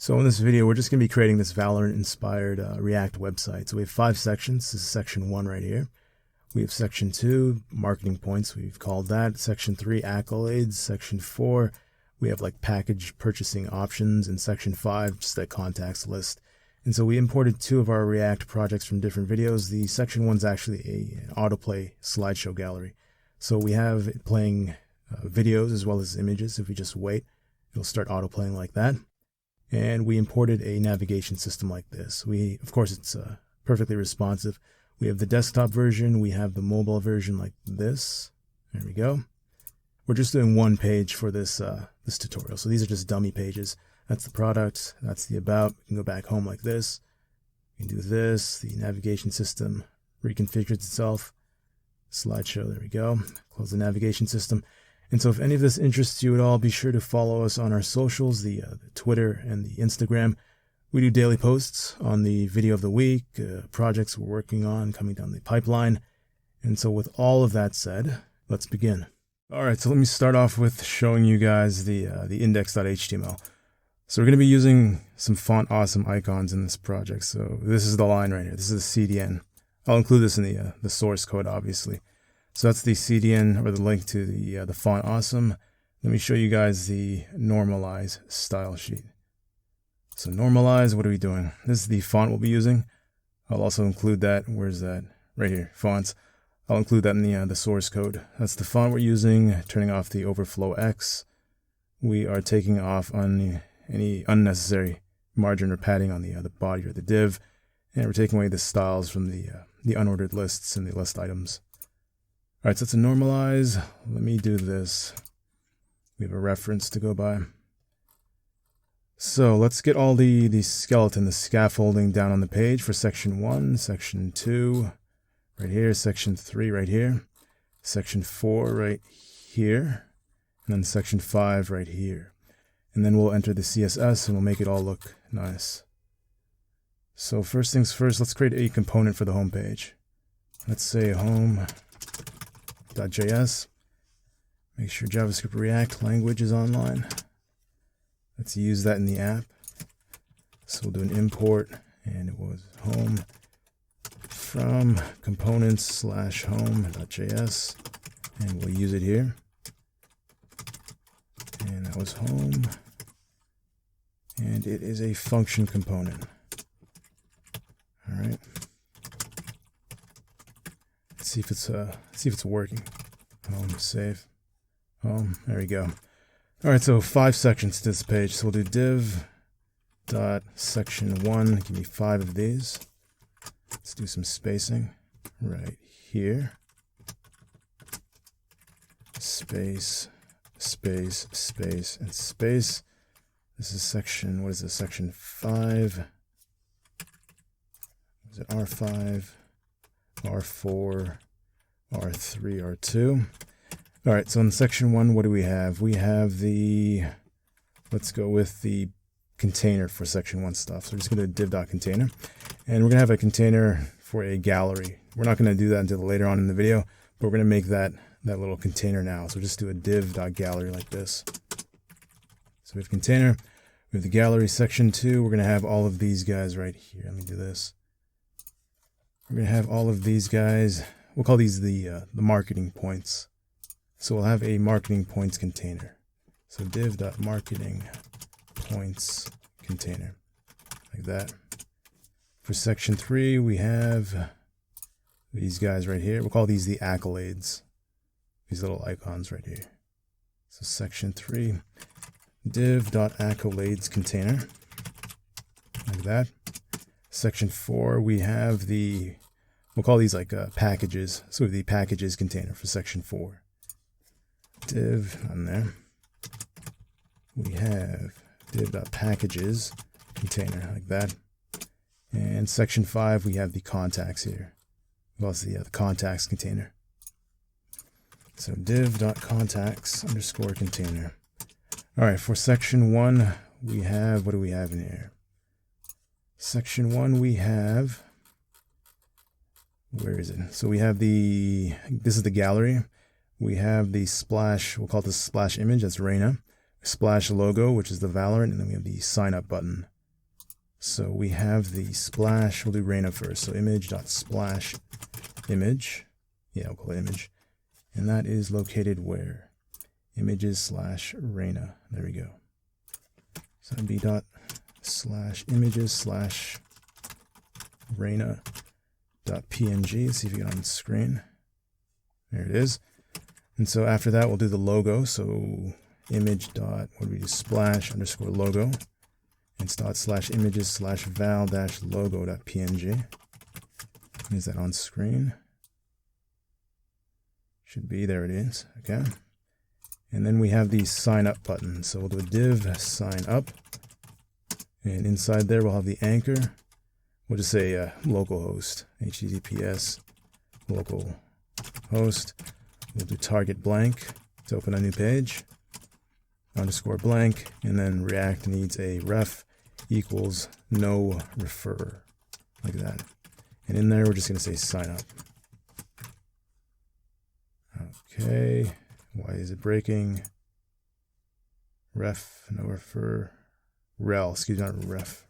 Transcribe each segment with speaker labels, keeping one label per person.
Speaker 1: So in this video, we're just going to be creating this Valorant-inspired React website. So we have 5 sections. This is section 1 right here. We have section 2, marketing points, we've called that. Section 3, accolades. Section 4, we have like package purchasing options. And section 5, just that contacts list. And so we imported 2 of our React projects from different videos. The section 1 is actually an AutoPlay slideshow gallery. So we have it playing videos as well as images. If we just wait, it'll start autoplaying like that. And we imported a navigation system like this. Of course, it's perfectly responsive. We have the desktop version. We have the mobile version like this. There we go. We're just doing one page for this this tutorial. So these are just dummy pages. That's the product. That's the about. We can go back home like this. We can do this. The navigation system reconfigures itself. Slideshow. There we go. Close the navigation system. And so if any of this interests you at all, be sure to follow us on our socials, the Twitter and the Instagram. We do daily posts on the video of the week, projects we're working on coming down the pipeline. And so with all of that said, let's begin. All right, so let me start off with showing you guys the index.html. So we're going to be using some font awesome icons in this project. So this is the line right here. This is the CDN. I'll include this in the source code, obviously. So that's the CDN, or the link to the font awesome. Let me show you guys the normalize style sheet. So normalize, what are we doing? This is the font we'll be using. I'll also include that. Where's that? Right here, fonts. I'll include that in the source code. That's the font we're using, turning off the overflow X. We are taking off on any unnecessary margin or padding on the body or the div. And we're taking away the styles from the unordered lists and the list items. All right, so it's a normalize. Let me do this. We have a reference to go by. So let's get all the skeleton, the scaffolding down on the page for section 1, section 2, right here, section 3 right here, section 4 right here, and then section 5 right here. And then we'll enter the CSS and we'll make it all look nice. So first things first, let's create a component for the home page. Let's say home.js. Make sure JavaScript React language is online. Let's use that in the app. So we'll do an import, and it was home from components/home.js, and we'll use it here. And that was home, and it is a function component. All right. Let's see if it's working. Home, save, home. There we go. All right, so 5 sections to this page. So we'll do div.section1. Give me 5 of these. Let's do some spacing right here. Space, space, space, and space. This is section, what is this? Section 5. Is it R5, R4, R3, R2? All right, so in section 1, what do we have? We have let's go with the container for section 1 stuff. So we're just going to div.container, and we're going to have a container for a gallery. We're not going to do that until later on in the video, but we're going to make that little container now. So just do a div.gallery like this. So we have container, we have the gallery. Section 2, we're going to have all of these guys right here. Let me do this. We're going to have all of these guys. We'll call these the marketing points. So we'll have a marketing points container. So div.marketing points container, like that. For section 3, we have these guys right here. We'll call these the accolades. These little icons right here. So section 3, div.accolades container, like that. Section 4, we have we'll call these like packages. So the packages container for section 4. Div on there. We have div.packages container, like that. And section 5, we have the contacts here. Well, it's the contacts container. So div.contacts _ container. All right, for section 1, we have, what do we have in here? Section 1, we have, where is it? So we have this is the gallery. We have the splash, we'll call this splash image, that's Reina. Splash logo, which is the Valorant, and then we have the sign up button. So we have the splash, we'll do Reina first. So image.splash image. Yeah, we'll call it image. And that is located where? Images/Reina. There we go. So that'd be ./images/Reina.png. See if you get on the screen. There it is. And so after that, we'll do the logo. So image.splash_logo. And it's ./images/val-logo.png. Is that on screen? Should be, there it is. Okay. And then we have the sign up button. So we'll do a div sign up. And inside there, we'll have the anchor. We'll just say localhost, HTTPS, localhost. We'll do target blank to open a new page, _blank, and then React needs a ref equals no refer, like that. And in there, we're just going to say sign up. Okay, why is it breaking? Ref, no refer, rel, excuse me, not ref,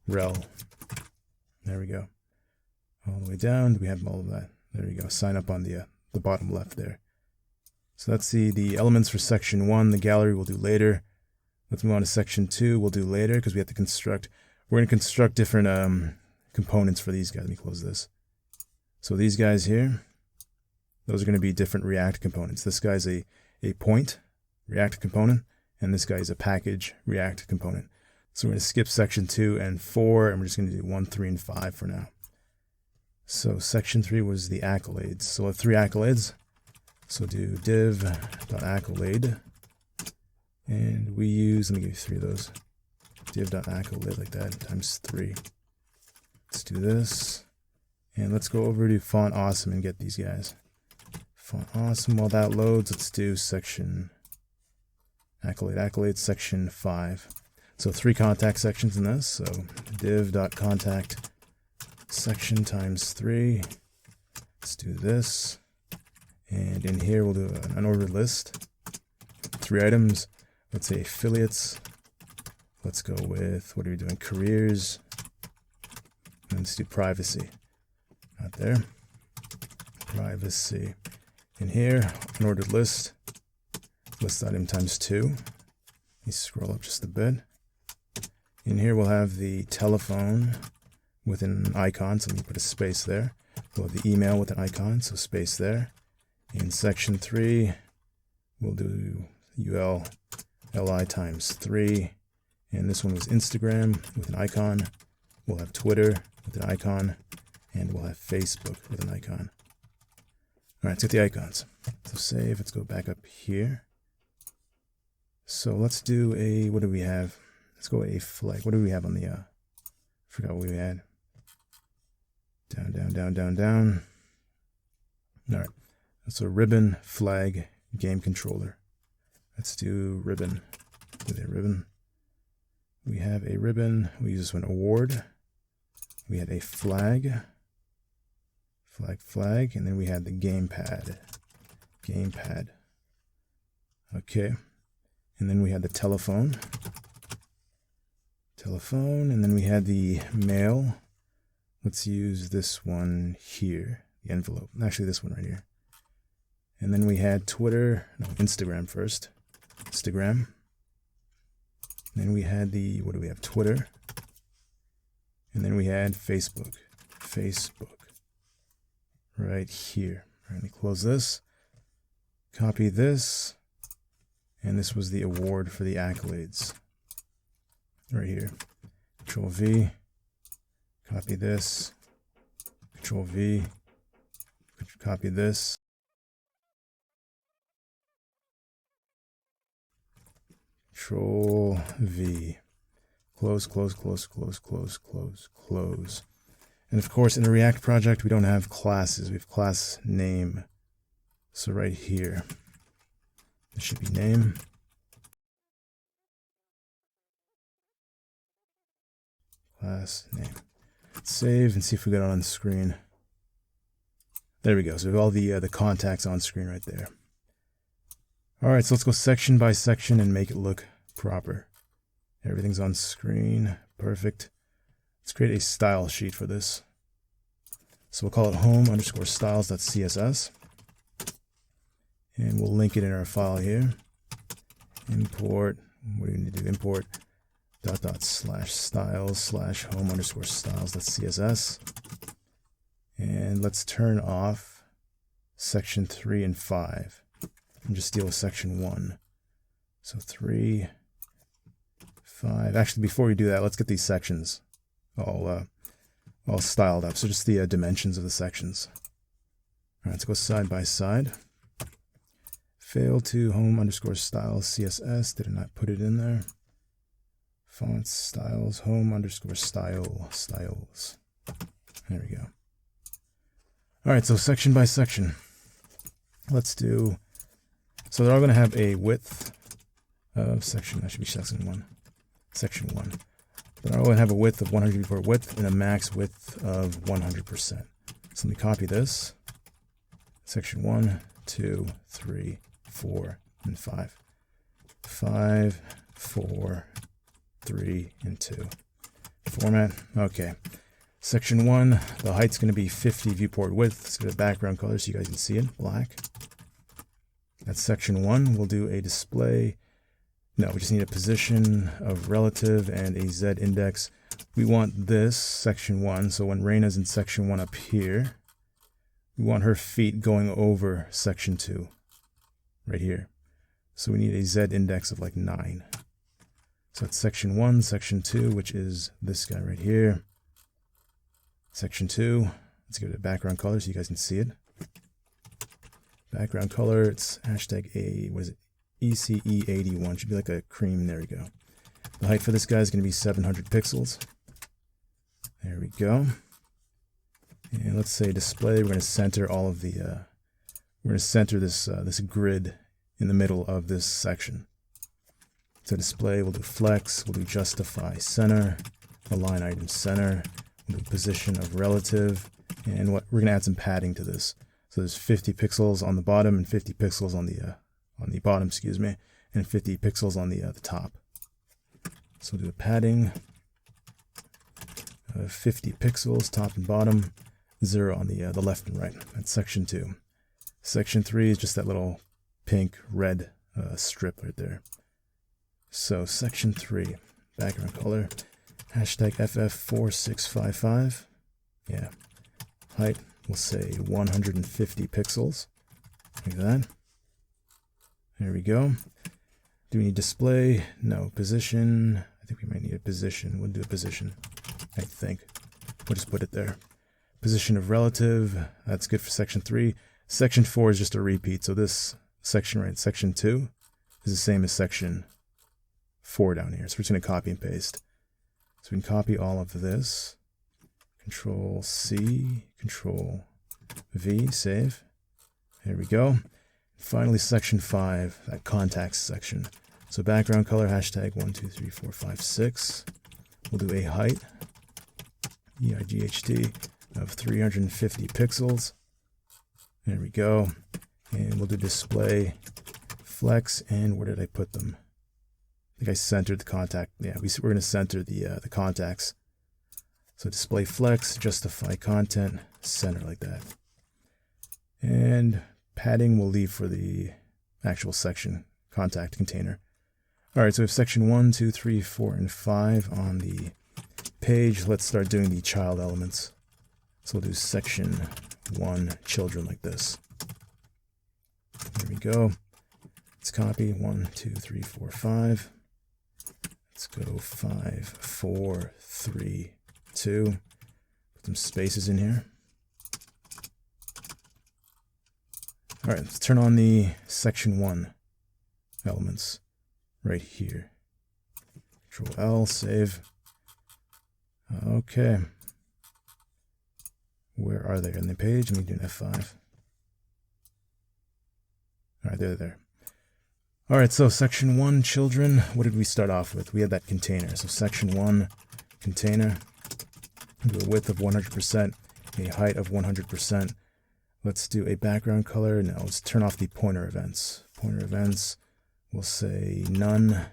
Speaker 1: rel. There we go. All the way down, we have all of that. There you go, sign up on the bottom left there. So let's see the elements for section 1. The gallery we'll do later. Let's move on to section 2. We'll do later because we have to construct. We're going to construct different components for these guys. Let me close this. So these guys here, those are going to be different React components. This guy's a point React component, and this guy is a package React component. So we're going to skip section 2 and 4, and we're just going to do 1, 3, and 5 for now. So section 3 was the accolades. So we'll have 3 accolades. So do div.accolade. And we use, let me give you 3 of those. Div.accolade like that times 3. Let's do this. And let's go over to Font Awesome and get these guys. Font Awesome, while that loads, let's do section accolade section 5. So 3 contact sections in this. So div.contact section times 3. Let's do this. And in here we'll do an unordered list. 3 items. Let's say affiliates. Let's go with, what are we doing? Careers. And let's do privacy. Not there. Privacy. In here, unordered list. List item times 2. Let me scroll up just a bit. In here we'll have the telephone with an icon, so let me put a space there. We'll have the email with an icon, so space there. In section 3, we'll do ULLI times 3. And this one was Instagram with an icon. We'll have Twitter with an icon. And we'll have Facebook with an icon. All right, let's get the icons. So save, let's go back up here. So let's do a, what do we have? Let's go a flag. What do we have on the, forgot what we had. Down, down, down, down, down. All right. So ribbon, flag, game controller. Let's do ribbon. Do the ribbon. We have a ribbon. We use this one, award. We had a flag. Flag. And then we had the gamepad. Gamepad. Okay. And then we had the telephone. And then we had the mail. Let's use this one here. The envelope. Actually, this one right here. And then we had Twitter, no, Instagram first. Instagram. And then we had the, what do we have? Twitter. And then we had Facebook. Facebook. Right here. All right, let me close this. Copy this. And this was the award for the accolades. Right here. Control V. Copy this. Control V. Copy this. Control V. Close. And of course, in the React project, we don't have classes. We have class name. So right here, this should be name. Class name. Let's save and see if we get it on screen. There we go. So we have all the contacts on screen right there. All right, so let's go section by section and make it look proper. Everything's on screen. Perfect. Let's create a style sheet for this. So we'll call it home_styles.css. And we'll link it in our file here. Import, what do we need to do? Import /styles/home_styles.css. And let's turn off section 3 and 5 and just deal with section 1. So 3, 5. Actually, before we do that, let's get these sections all styled up. So just the dimensions of the sections. All right, let's go side by side. Fail to home_styles CSS. Did I not put it in there? Font styles home_style_styles. There we go. All right, so section by section. Let's do, so they're all going to have a width of section, that should be section 1. Section 1. They're all going to have a width of 100 for width and a max width of 100%. So let me copy this. Section 1, 2, 3, 4, and 5. 5, 4, 3, and 2. Format, okay. Section 1, the height's going to be 50 viewport width. Let's get a background color so you guys can see it, black. That's section 1. We'll do a display. No, we just need a position of relative and a Z index. We want this, section 1. So when Reina's in section 1 up here, we want her feet going over section 2, right here. So we need a Z index of like 9. So it's section 1, section 2, which is this guy right here. Section 2, let's give it a background color so you guys can see it. Background color, it's hashtag ECE81, should be like a cream, there we go. The height for this guy is going to be 700 pixels. There we go. And let's say display, we're going to center all of the, we're going to center this, this grid in the middle of this section. So display, we'll do flex, we'll do justify center, align item center, we'll do position of relative, and what we're going to add some padding to this. So there's 50 pixels on the bottom and 50 pixels on the bottom, excuse me, and 50 pixels on the top. So we'll do a padding of 50 pixels, top and bottom, 0 on the left and right. That's section 2. Section 3 is just that little pink red strip right there. So section 3, background color, hashtag FF4655. Yeah, height, we'll say 150 pixels, like that. There we go. Do we need display? No. Position, I think we might need a position. We'll do a position, I think. We'll just put it there. Position of relative, that's good for section 3. Section 4 is just a repeat, so this section right, section 2, is the same as section 4 down here. So we're just going to copy and paste. So we can copy all of this. Control C, Control V, save. There we go. Finally, section 5, that contacts section. So background color, hashtag 123456. We'll do a height, EIGHT, of 350 pixels. There we go. And we'll do display, flex, and where did I put them? I think I centered the contact. Yeah, we're going to center the contacts. So display flex, justify content, center like that. And padding we'll leave for the actual section contact container. All right, so we have section 1, 2, 3, 4, and 5 on the page. Let's start doing the child elements. So we'll do section 1, children, like this. There we go. Let's copy 1, 2, 3, 4, 5. Let's go 5, 4, 3, 2. Put some spaces in here. All right, let's turn on the section 1 elements right here. Control L, save. Okay. Where are they on the page? Let me do an F5. All right, they're there. All right, so section 1, children. What did we start off with? We had that container. So section 1, container. Do a width of 100%, a height of 100%. Let's do a background color. No, let's turn off the pointer events. Pointer events, we'll say none.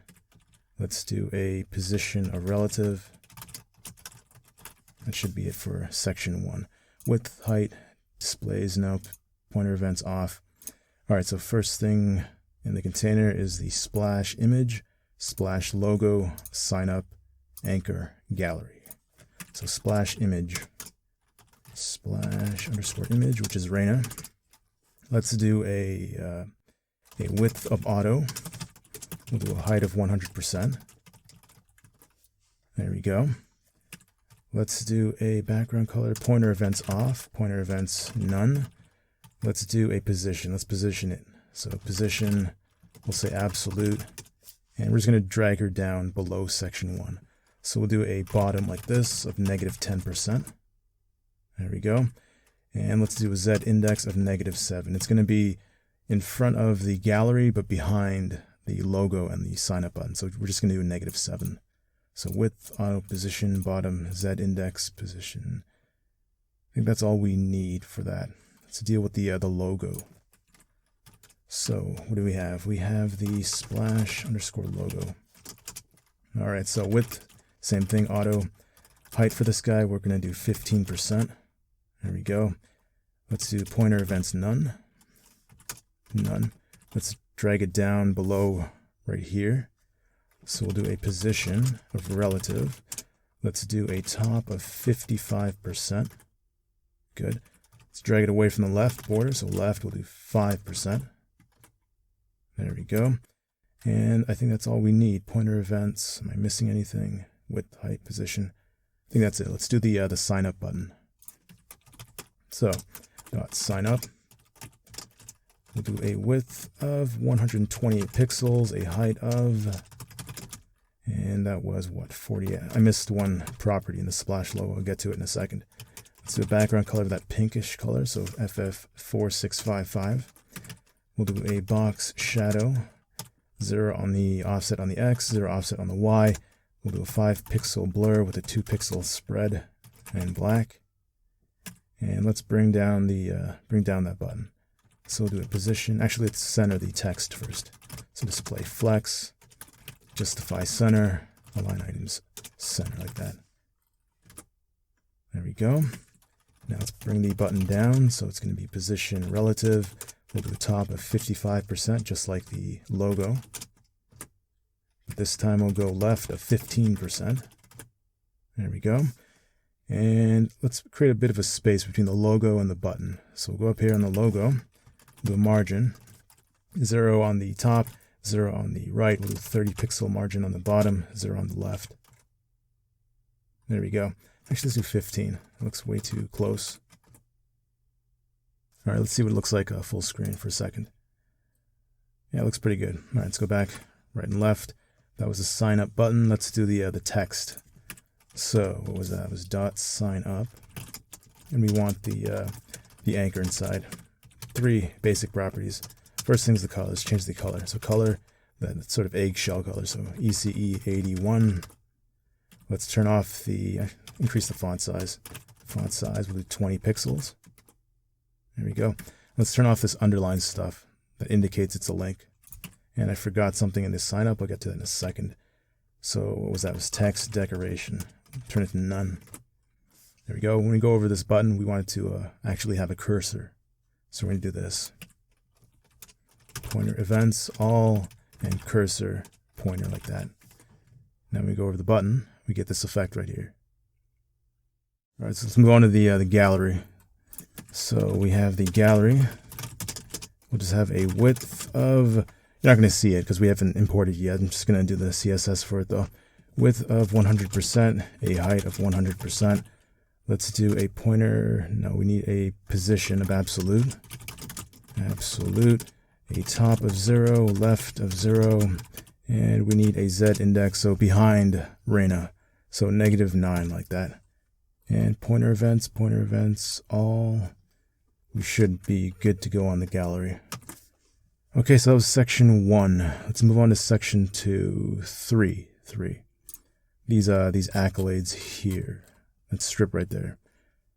Speaker 1: Let's do a position of relative. That should be it for section 1. Width, height, displays, no, pointer events off. All right, so first thing in the container is the splash image, splash logo, sign up, anchor, gallery. So splash image, splash underscore image, which is Reina. Let's do a width of auto. We'll do a height of 100%. There we go. Let's do a background color, pointer events off, pointer events none. Let's do a position. Let's position it. So position, we'll say absolute, and we're just going to drag her down below section 1. So we'll do a bottom like this of -10%. There we go. And let's do a Z index of -7. It's going to be in front of the gallery, but behind the logo and the sign up button. So we're just going to do a -7. So width, auto, position, bottom, Z index, position. I think that's all we need for that. Let's deal with the logo. So what do we have? We have the splash underscore logo. All right, so width, same thing, auto. Height for this guy, we're going to do 15%. There we go. Let's do pointer events none. None. Let's drag it down below right here. So we'll do a position of relative. Let's do a top of 55%. Good. Let's drag it away from the left border. So left, we'll do 5%. There we go. And I think that's all we need. Pointer events. Am I missing anything? Width, height, position. I think that's it. Let's do the sign up button. So dot sign up. We'll do a width of 128 pixels, a height of, and that was what, 40. I missed one property in the splash logo. I'll get to it in a second. Let's do a background color of that pinkish color, so FF4655. We'll do a box shadow, 0 on the offset on the X, 0 offset on the Y. We'll do a 5 pixel blur with a 2 pixel spread and black. And let's bring down that button. So we'll do a position. Actually, let's center the text first. So display flex, justify center, align items center like that. There we go. Now let's bring the button down. So it's going to be position relative. We'll do a top of 55%, just like the logo. This time we'll go left of 15%. There we go. And let's create a bit of a space between the logo and the button. So we'll go up here on the logo, do a margin, 0 on the top, 0 on the right. We'll do 30 pixel margin on the bottom, 0 on the left. There we go. Actually, let's do 15. It looks way too close. All right, let's see what it looks like full screen for a second. Yeah, it looks pretty good. All right, let's go back right and left. That was the sign up button. Let's do the text. So what was that? It was dot sign up, and we want the anchor inside. 3 basic properties. First thing is the color. Let's change the color. So color, that sort of eggshell color. So ECE 81. Let's turn off increase the font size. Font size, we'll do 20 pixels. There we go. Let's turn off this underlined stuff that indicates it's a link. And I forgot something in this sign up. I'll get to that in a second. So what was that? It was text decoration. Turn it to none. There we go. When we go over this button, we want it to actually have a cursor. So we're going to do this. Pointer events, all, and cursor pointer like that. Now we go over the button, we get this effect right here. All right, so let's move on to the gallery. So we have the gallery. We'll just have a width of, you're not going to see it because we haven't imported yet. I'm just going to do the CSS for it though. Width of 100%, a height of 100%. Let's do a pointer. No, we need a position of absolute. Absolute. A top of 0, left of 0. And we need a Z index, so behind Reina. So -9 like that. And pointer events, all. We should be good to go on the gallery. Okay, so that was section 1. Let's move on to section 2, 3. These accolades here. Let's strip right there.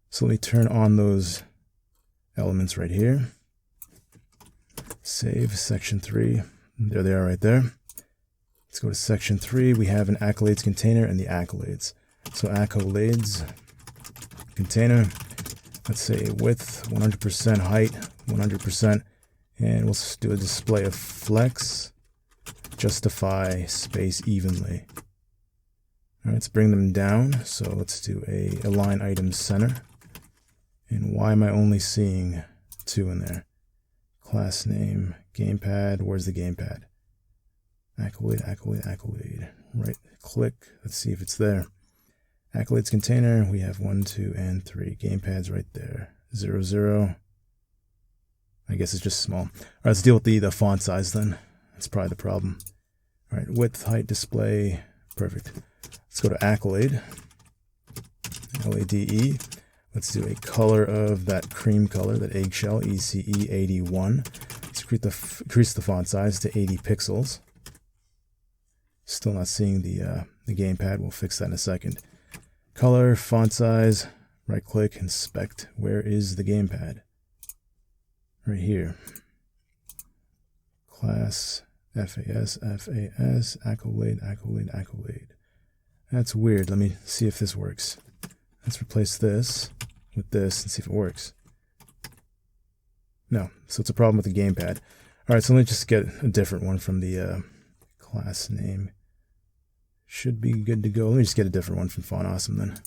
Speaker 1: So let me turn on those elements right here. Save section 3. There they are right there. Let's go to section 3. We have an accolades container and the accolades. So accolades, container. Let's say width 100%, height 100%, and we'll do a display of flex, justify space evenly. All right, let's bring them down. So let's do a align items center. And why am I only seeing 2 in there? Class name, gamepad. Where's the gamepad? Accolade, Accolade, Accolade. Right click. Let's see if it's there. Accolades container. We have 1, 2, and 3. Gamepads right there. 0, 0. I guess it's just small. All right, let's deal with the font size then. That's probably the problem. All right, width, height, display. Perfect. Let's go to Accolade. LADE. Let's do a color of that cream color, that eggshell, ECE 81. Let's increase the font size to 80 pixels. Still not seeing the gamepad. We'll fix that in a second. Color, font size, right click, inspect. Where is the gamepad? Right here. Class, FAS, FAS, Accolade, Accolade, Accolade. That's weird. Let me see if this works. Let's replace this with this and see if it works. No, so it's a problem with the gamepad. All right, so let me just get a different one from the class name. Should be good to go. Let me just get a different one from Font Awesome then.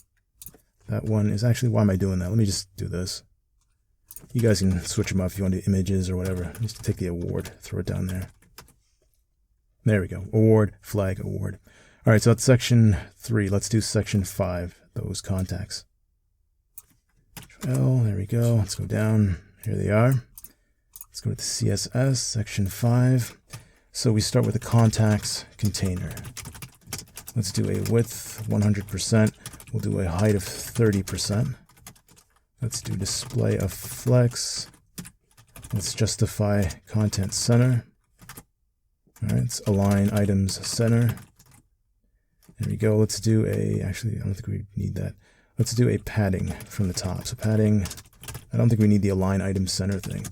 Speaker 1: That one is actually, why am I doing that? Let me just do this. You guys can switch them up if you want to do images or whatever. Just take the award, throw it down there. There we go. Award, flag, award. All right, so that's section 3. Let's do section 5, those contacts. L, there we go. Let's go down. Here they are. Let's go to the CSS, section 5. So we start with the contacts container. Let's do a width 100%. We'll do a height of 30%. Let's do display of flex. Let's justify content center. All right, let's align items center. There we go. Let's do actually, I don't think we need that. Let's do a padding from the top. So padding, I don't think we need the align item center thing.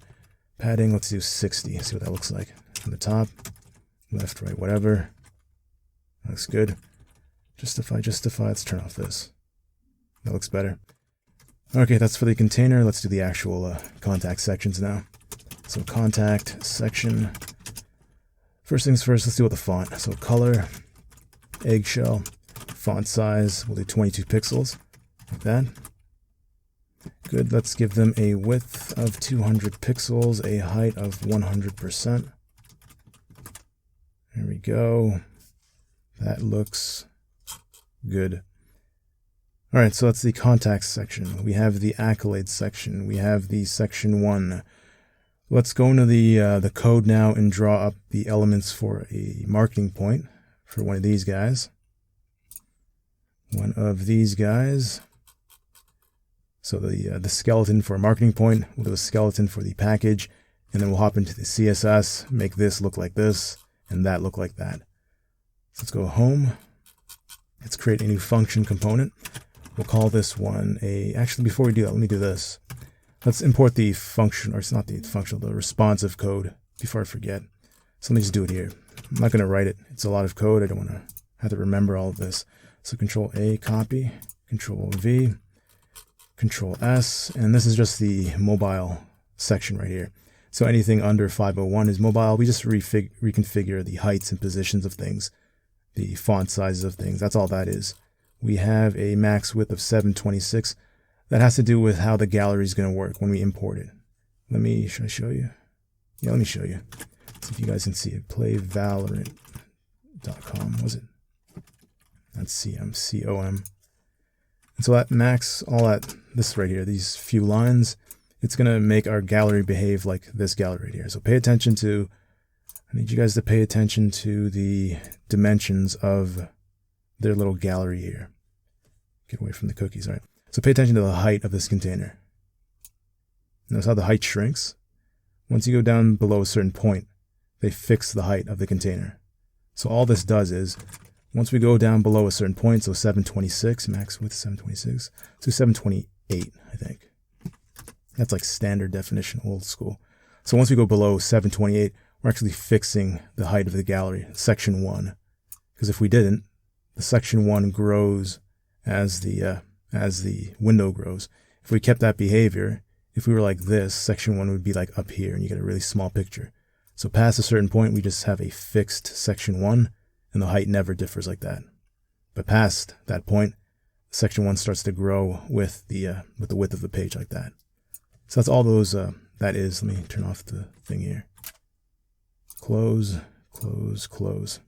Speaker 1: Padding, let's do 60. See what that looks like. From the top, left, right, whatever. Looks good. Justify. Let's turn off this. That looks better. Okay, that's for the container. Let's do the actual contact sections now. So contact section. First things first, let's deal with the font. So color, eggshell, font size, we'll do 22 pixels, like that. Good, let's give them a width of 200 pixels, a height of 100%. There we go. That looks good. All right, so that's the contacts section. We have the accolades section. We have the section 1. Let's go into the code now and draw up the elements for a marketing point for one of these guys. One of these guys. So the skeleton for a marketing point. We'll do a skeleton for the package, and then we'll hop into the CSS, make this look like this, and that look like that. So let's go home. Let's create a new function component. We'll call this one actually before we do that, let me do this. Let's import the function, or it's not the functional, the responsive code before I forget. So let me just do it here. I'm not going to write it. It's a lot of code. I don't want to have to remember all of this. So Control A, copy, Control V, Control S, and this is just the mobile section right here. So anything under 501 is mobile. We just reconfigure the heights and positions of things, the font sizes of things. That's all that is. We have a max width of 726. That has to do with how the gallery is going to work when we import it. Should I show you? Yeah, let me show you. See if you guys can see it. Playvalorant.com, was it? That's C-O-M. And so that max, all that, this right here, these few lines, it's going to make our gallery behave like this gallery right here. So pay attention to, I need you guys to pay attention to the dimensions of their little gallery here. Get away from the cookies, all right? So pay attention to the height of this container. Notice how the height shrinks? Once you go down below a certain point, they fix the height of the container. So all this does is, once we go down below a certain point, so 726, max width 726, to 728, I think. That's like standard definition, old school. So once we go below 728, we're actually fixing the height of the gallery, section 1. Because if we didn't, the section 1 grows as the as the window grows. If we kept that behavior, if we were like this, section 1 would be like up here and you get a really small picture. So past a certain point, we just have a fixed section 1 and the height never differs like that. But past that point, section 1 starts to grow with the width of the page like that. So that's all those, that is. Let me turn off the thing here. Close, close, close.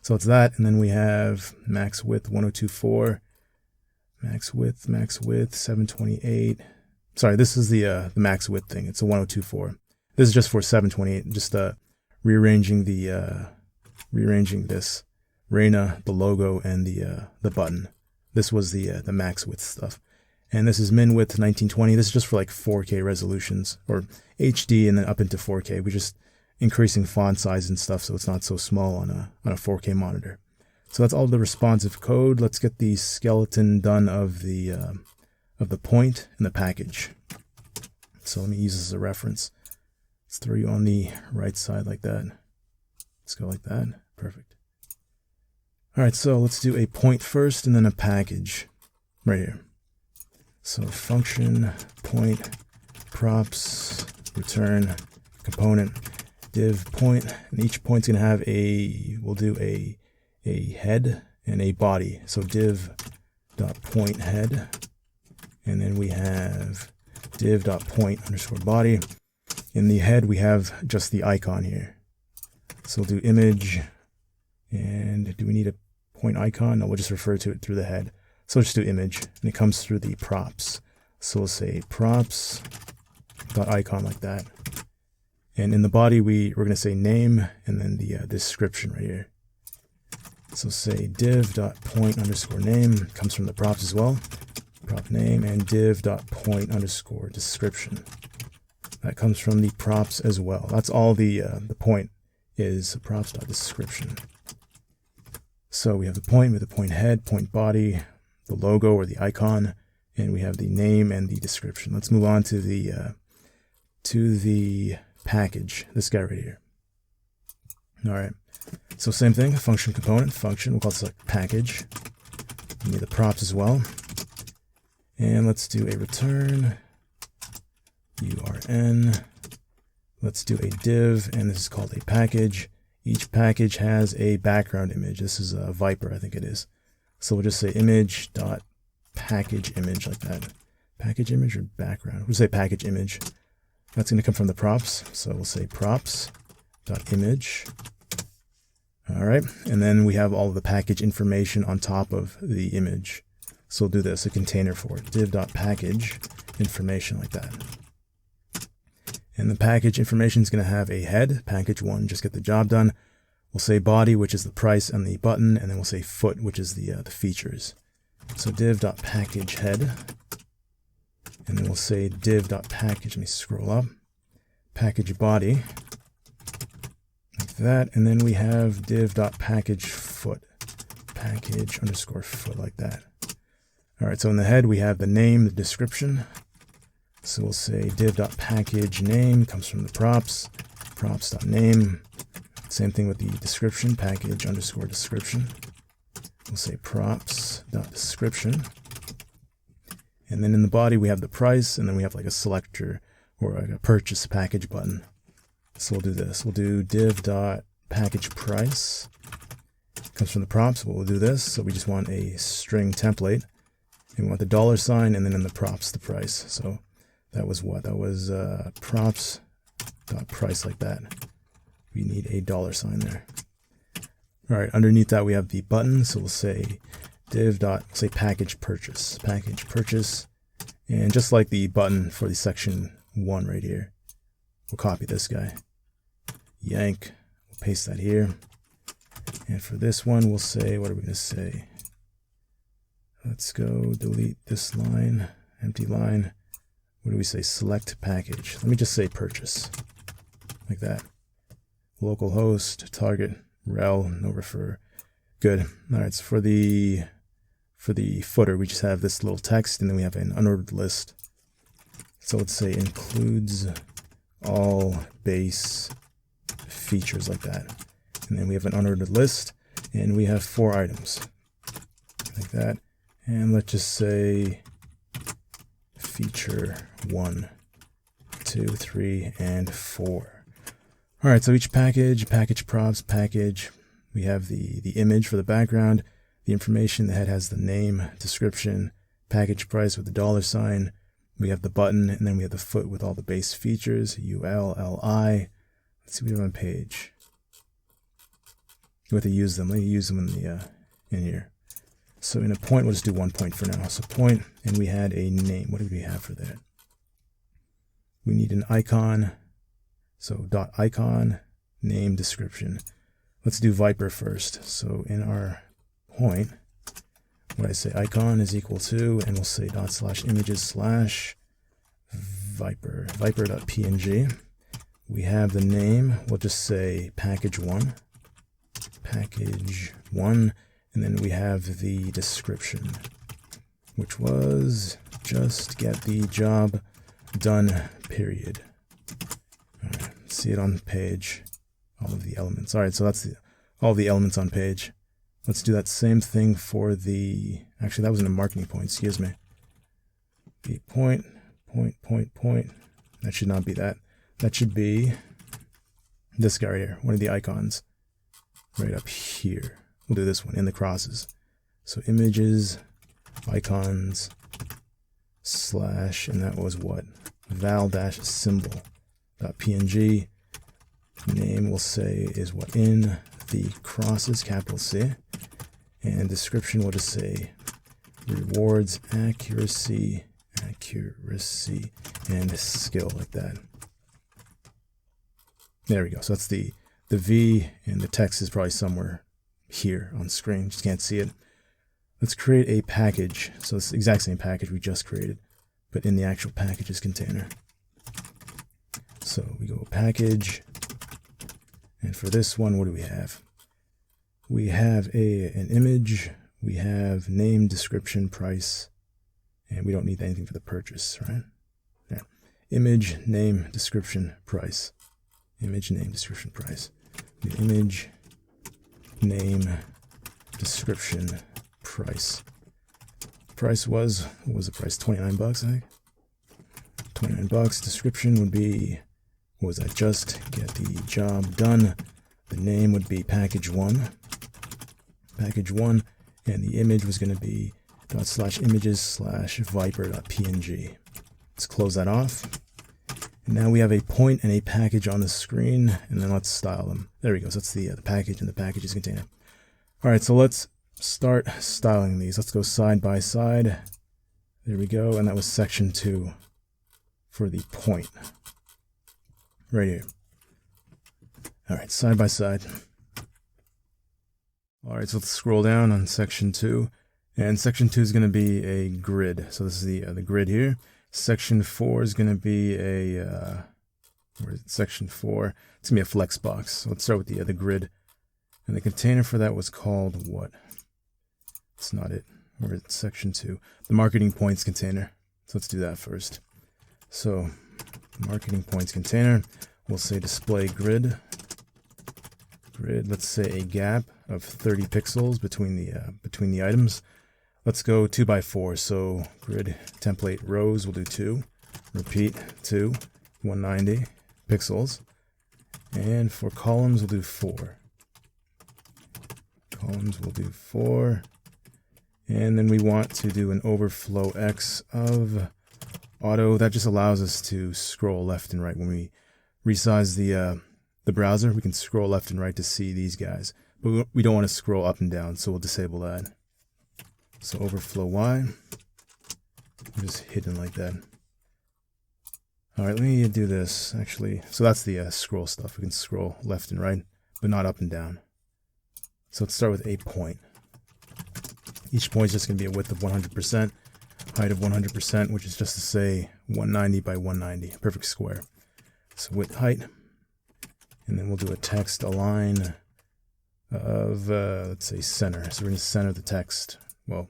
Speaker 1: So it's that, and then we have max width 1024, max width 728. Sorry, this is the max width thing. It's a 1024. This is just for 728. Just rearranging this Reina, the logo, and the button. This was the max width stuff, and this is min width 1920. This is just for like 4K resolutions or HD, and then up into 4K. We're just increasing font size and stuff so it's not so small on a 4K monitor. So that's all the responsive code. Let's get the skeleton done of the point and the package. So let me use this as a reference. Let's throw you on the right side like that. Let's go like that. Perfect. All right, so let's do a point first and then a package right here. So function, point, props, return, component, div point, and each point's gonna have we'll do a head and a body. So div dot point head, and then we have div dot point underscore body. In the head we have just the icon here. So we'll do image, and do we need a point icon? No, we'll just refer to it through the head. So we'll just do image, and it comes through the props. So we'll say props dot icon like that. And in the body, we're going to say name and then the description right here. So say div.point underscore name comes from the props as well. Prop name, and div.point underscore description. That comes from the props as well. That's all the point is props.description. So we have the point with the point head, point body, the logo or the icon, and we have the name and the description. Let's move on to the package, this guy right here. All right, so same thing, function component, function, we'll call this like package. We need the props as well. And let's do a return, URN. Let's do a div, and this is called a package. Each package has a background image. This is a Viper, I think it is. So we'll just say image dot package image like that. Package image or background? We'll say package image. That's going to come from the props. So we'll say props dot image. All right. And then we have all of the package information on top of the image. So we'll do this, a container for it. Div dot package information like that. And the package information is going to have a head, package 1, just get the job done. We'll say body, which is the price and the button, and then we'll say foot, which is the features. So div.package head, and then we'll say div.package, let me scroll up, package body, like that, and then we have div.package foot, package underscore foot, like that. All right, so in the head we have the name, the description. So we'll say div.package name comes from the props, props.name. Same thing with the description, package underscore description. We'll say props.description. And then in the body we have the price, and then we have like a selector or like a purchase package button. So we'll do this. We'll do div.package price. Comes from the props, but we'll do this. So we just want a string template. And we want the $sign, and then in the props, the price. So that was what? That was props.price like that. We need a $sign there. All right, underneath that we have the button. So we'll say say package purchase, and just like the button for the section 1 right here, we'll copy this guy, yank, we'll paste that here, and for this one we'll say, what are we going to say? Let's go delete this line, empty line. What do we say? Select package. Let me just say purchase, like that. Localhost, target, rel, no refer. Good. All right, so for the footer, we just have this little text, and then we have an unordered list. So let's say includes all base features, like that. And then we have an unordered list, and we have 4 items, like that. And let's just say feature 1, 2, 3, and 4. All right, so each package props, we have the image for the background, the information. The head has the name, description, package price with the $sign. We have the button, and then we have the foot with all the base features, UL, LI. Let's see what we have on page. You have to use them. Let me use them in here. So in a point, we'll just do 1 point for now. So point, and we had a name. What did we have for that? We need an icon. So dot icon, name, description. Let's do Viper first. So in our point, what I say, icon is equal to, and we'll say /images/ Viper, viper.png. We have the name. We'll just say package 1, and then we have the description, which was just get the job done, period. All right, see it on page, all of the elements. All right, so that's all the elements on page. Let's do that same thing for the, actually that was in a marketing point, excuse me. The point. That should not be that. That should be this guy right here, one of the icons right up here. We'll do this one in the crosses. So images, icons, / and that was what? val-symbol.png. Name we'll say is what? In the crosses, capital C. And description we'll just say rewards, accuracy, and skill, like that. There we go. So that's the V, and the text is probably somewhere here on screen. Just can't see it. Let's create a package. So it's the exact same package we just created, but in the actual packages container. So we go package, and for this one, what do we have? We have an image, we have name, description, price, and we don't need anything for the purchase, right? Yeah. Image, name, description, price. Image, name, description, price. The image, name, description, price. Price was, what was the price? 29 bucks, I think. 29 bucks. Description would be, what was that? Just get the job done. The name would be package 1. Package 1, and the image was going to be ./images/viper.png. Let's close that off. And now we have a point and a package on the screen, and then let's style them. There we go. So that's the package and the packages container. All right, so let's start styling these. Let's go side by side. There we go, and that was section 2 for the point. Right here. All right, side by side. All right, so let's scroll down on section 2. And section 2 is going to be a grid. So this is the grid here. Section 4 is going to be a, where is it? Section 4. It's going to be a Flexbox. So let's start with the grid. And the container for that was called what? It's not it. We're at section 2. The marketing points container. So let's do that first. So marketing points container. We'll say display grid. Let's say a gap of 30 pixels between the items. Let's go 2 by 4. So grid template rows, we'll do 2. Repeat 2, 190 pixels. And for columns, we'll do 4. Columns, we'll do 4. And then we want to do an overflow X of auto. That just allows us to scroll left and right. When we resize the browser, we can scroll left and right to see these guys. But we don't want to scroll up and down, so we'll disable that. So overflow Y, just hidden like that. All right, let me do this actually. So that's the scroll stuff. We can scroll left and right, but not up and down. So let's start with a point. Each point is just going to be a width of 100%, height of 100%, which is just to say 190 by 190, a perfect square. So width, height, and then we'll do a text align of, let's say center. So we're going to center the text. Well,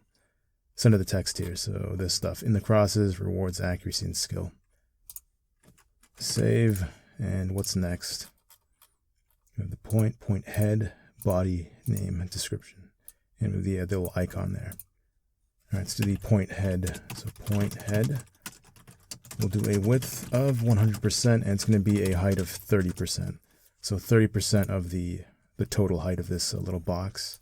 Speaker 1: center the text here. So this stuff in the crosses, rewards, accuracy, and skill. Save, and what's next? We have the point head, body, name, and description, and with the little icon there. All right, let's do the point head. So point head, we'll do a width of 100%, and it's going to be a height of 30%. So 30% of the total height of this little box.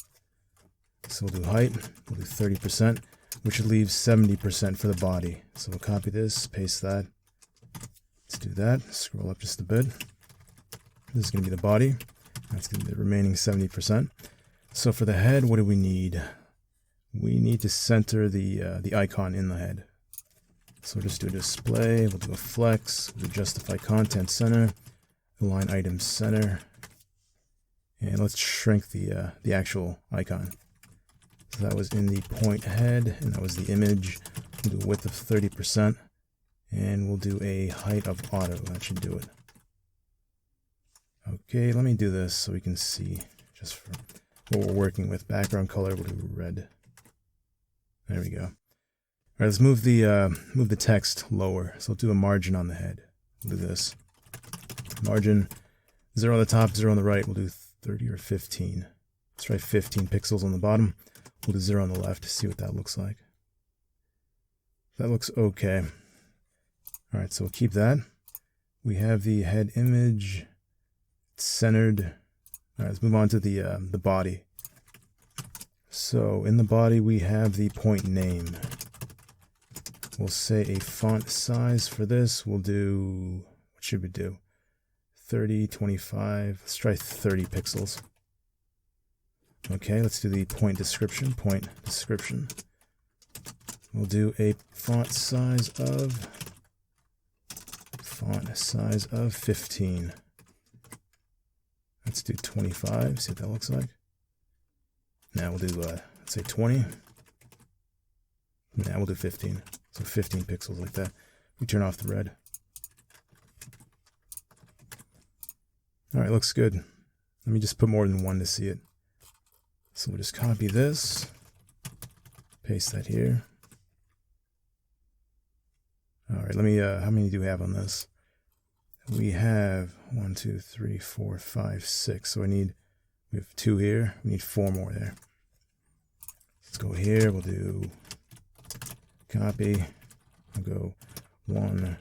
Speaker 1: So we'll do height, we'll do 30%, which leaves 70% for the body. So we'll copy this, paste that. Let's do that, scroll up just a bit. This is going to be the body. That's going to be the remaining 70%. So for the head, what do we need? We need to center the icon in the head. So we'll just do a display, we'll do a flex, we'll do justify content center, align items center, and let's shrink the actual icon. So that was in the point head, and that was the image. We'll do a width of 30%, and we'll do a height of auto. That should do it. Okay, let me do this so we can see just for what we're working with. Background color, we'll do red. There we go. All right, let's move the text lower. So we'll do a margin on the head. We'll do this. Margin, 0 on the top, 0 on the right. We'll do 30 or 15. Let's try 15 pixels on the bottom. We'll do 0 on the left to see what that looks like. That looks okay. All right, so we'll keep that. We have the head image centered. All right, let's move on to the body. So in the body, we have the point name. We'll say a font size for this. We'll do, what should we do? 30, 25, let's try 30 pixels. Okay, let's do the point description. Point description. We'll do a font size of 15. Let's do 25, see what that looks like. Now we'll do, let's say 20. Now we'll do 15. So 15 pixels like that. We turn off the red. All right, looks good. Let me just put more than one to see it. So we'll just copy this, paste that here. All right, let me, how many do we have on this? We have 1, 2, 3, 4, 5, 6. So we have 2 here. We need 4 more there. Let's go here. We'll do copy. We'll go 1,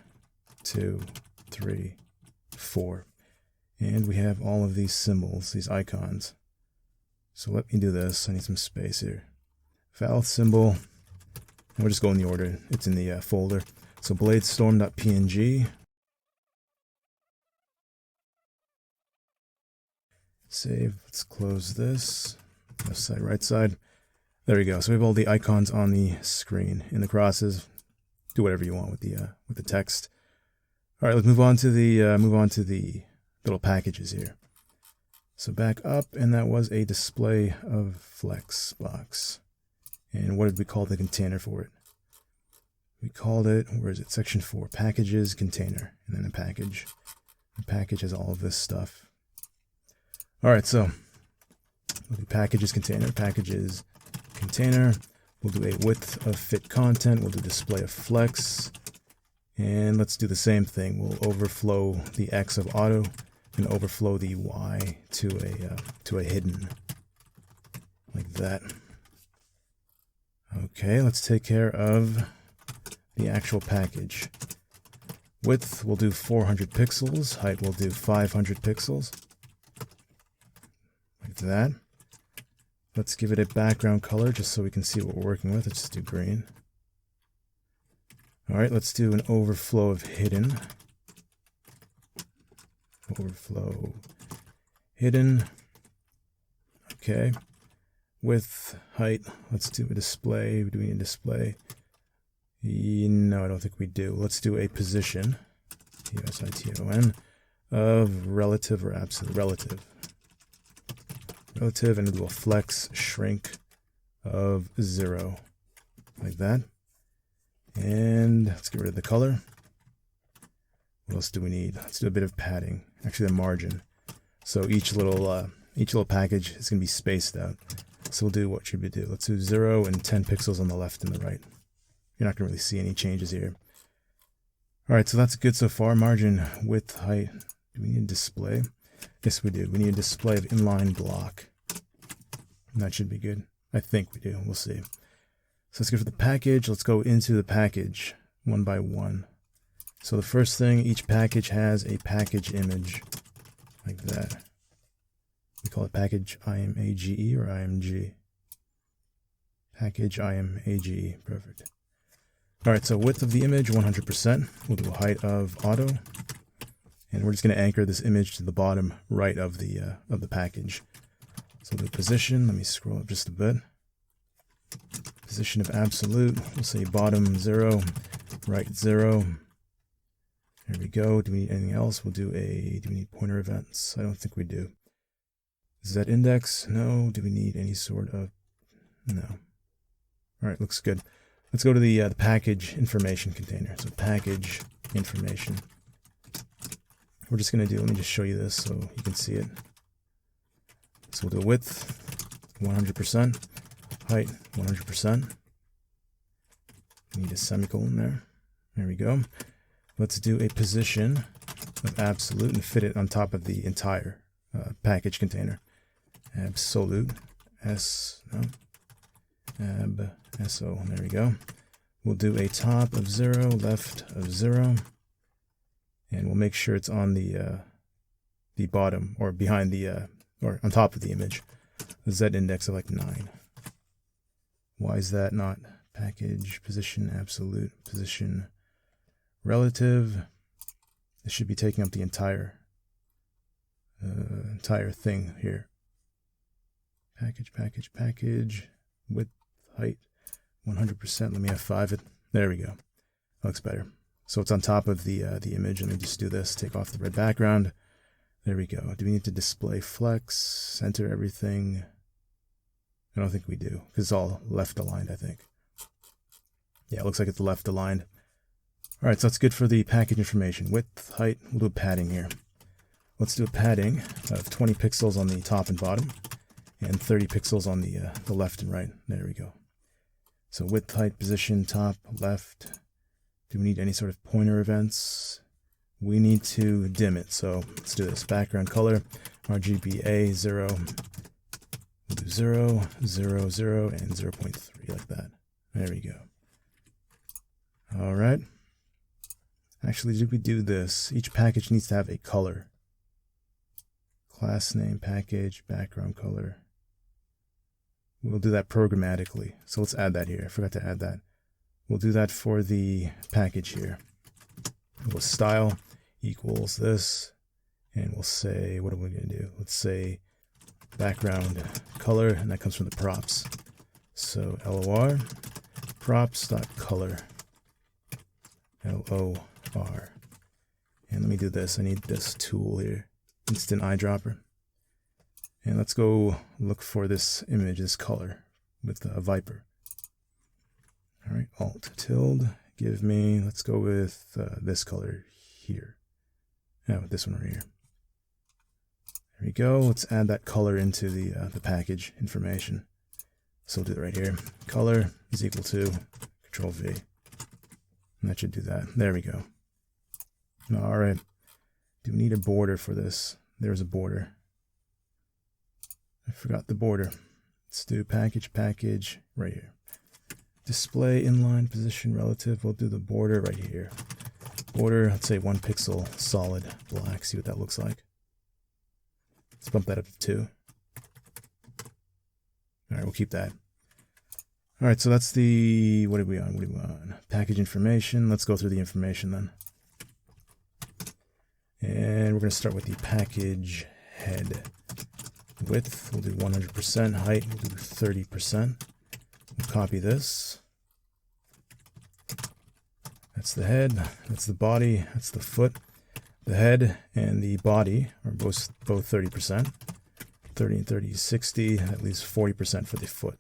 Speaker 1: 2, 3, 4. And we have all of these symbols, these icons. So let me do this. I need some space here. Val symbol. And we'll just go in the order. It's in the folder. So bladestorm.png. Save. Let's close this. Left side, right side. There we go. So we have all the icons on the screen. In the crosses, do whatever you want with the text. All right, let's move on to the little packages here. So back up, and that was a display of Flexbox. And what did we call the container for it? We called it, where is it? Section 4, packages, container, and then a package. The package has all of this stuff. All right, so we'll do packages, container, packages, container. We'll do a width of fit content. We'll do display of flex. And let's do the same thing. We'll overflow the X of auto and overflow the Y to a hidden, like that. Okay, let's take care of the actual package. Width, we'll do 400 pixels. Height, we'll do 500 pixels. Like that. Let's give it a background color just so we can see what we're working with. Let's just do green. All right, let's do an overflow of hidden. Overflow hidden. Okay. Width, height, let's do a display. Do we need a display? No, I don't think we do. Let's do a position, P-O-S-I-T-O-N, of relative or absolute. Relative, and we'll do a flex shrink of 0, like that. And let's get rid of the color. What else do we need? Let's do a bit of padding, actually the margin. So each little package is going to be spaced out. So we'll do, what should we do? Let's do 0 and 10 pixels on the left and the right. You're not going to really see any changes here. All right, so that's good so far. Margin, width, height. Do we need a display? Yes, we do. We need a display of inline block. And that should be good. I think we do. We'll see. So let's go for the package. Let's go into the package one by one. So the first thing, each package has a package image like that. We call it package IMAGE or IMG. Package IMAGE, perfect. All right, so width of the image, 100%. We'll do a height of auto. And we're just going to anchor this image to the bottom right of the package. So we'll do position. Let me scroll up just a bit. Position of absolute. We'll say bottom 0, right 0. There we go. Do we need anything else? Do we need pointer events? I don't think we do. Z index? No. Do we need any sort of... No. All right, looks good. Let's go to the package information container. So package information. We're just going to do, let me just show you this so you can see it. So we'll do width, 100%, height, 100%. Need a semicolon there. There we go. Let's do a position of absolute and fit it on top of the entire package container. Absolute, SO, there we go. We'll do a top of 0, left of 0. And we'll make sure it's on the bottom or behind the or on top of the image. The Z index of like 9. Why is that not package position absolute position relative? It should be taking up the entire thing here. Package width height 100%. Let me F5 it. There we go. Looks better. So it's on top of the image. Let me just do this. Take off the red background. There we go. Do we need to display flex, center everything? I don't think we do because it's all left aligned, I think. Yeah, it looks like it's left aligned. All right, so that's good for the package information. Width, height. We'll do a padding here. Let's do a padding of 20 pixels on the top and bottom and 30 pixels on the left and right. There we go. So width, height, position, top, left. Do we need any sort of pointer events? We need to dim it. So let's do this. Background color, RGBA 0. We'll do 0, 0, 0, and 0.3 like that. There we go. All right. Actually, did we do this? Each package needs to have a color. Class name, package, background color. We'll do that programmatically. So let's add that here. I forgot to add that. We'll do that for the package here. We'll style equals this, and we'll say, what are we going to do? Let's say background color, and that comes from the props. So LOR props.color, LOR. And let me do this. I need this tool here, instant eyedropper. And let's go look for this image, this color with a Viper. All right, Alt tilde, give me, let's go with this color here. Yeah, with this one right here. There we go. Let's add that color into the package information. So we'll do it right here. Color is equal to Control V. And that should do that. There we go. All right. Do we need a border for this? There's a border. I forgot the border. Let's do package right here. Display inline position relative. We'll do the border right here. Border, let's say 1 pixel solid black. See what that looks like. Let's bump that up to 2. All right, we'll keep that. All right, so that's the, what are we on? Package information. Let's go through the information then. And we're going to start with the package head. Width, we'll do 100%. Height, we'll do 30%. We'll copy this. That's the head, that's the body, that's the foot. The head and the body are both 30%. 30 and 30 is 60, at least 40% for the foot.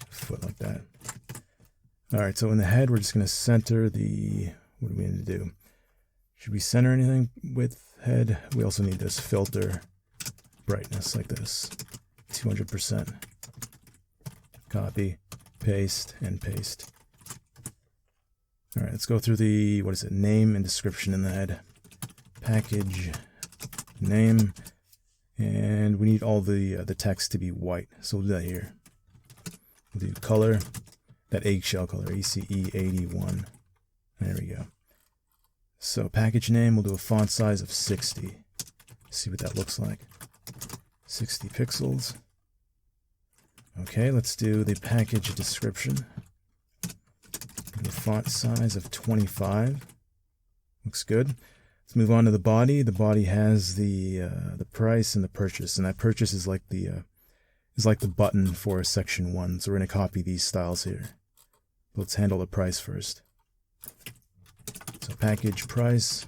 Speaker 1: Foot like that. All right, so in the head, we're just going to center the, what do we need to do? Should we center anything with head? We also need this filter brightness like this. 200%. Copy, paste, and paste. All right, let's go through the, what is it, name and description in the head. Package name, and we need all the text to be white, so we'll do that here. We'll do color, that eggshell color, ACE81. There we go. So package name, we'll do a font size of 60. See what that looks like. 60 pixels. Okay, let's do the package description. The font size of 25. Looks good. Let's move on to the body. The body has the price and the purchase, and that purchase is like the button for section 1. So we're going to copy these styles here. Let's handle the price first. So package price,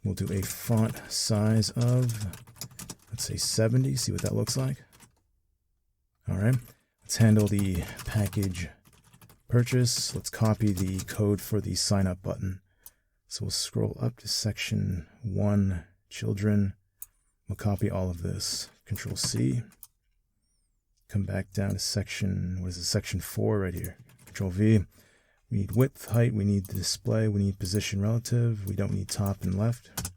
Speaker 1: we'll do a font size of, let's say 70, see what that looks like. All right, let's handle the package purchase. Let's copy the code for the sign up button. So we'll scroll up to section 1, children. We'll copy all of this, Control C. Come back down to section, section 4 right here. Control V. We need width, height, we need the display, we need position relative, we don't need top and left.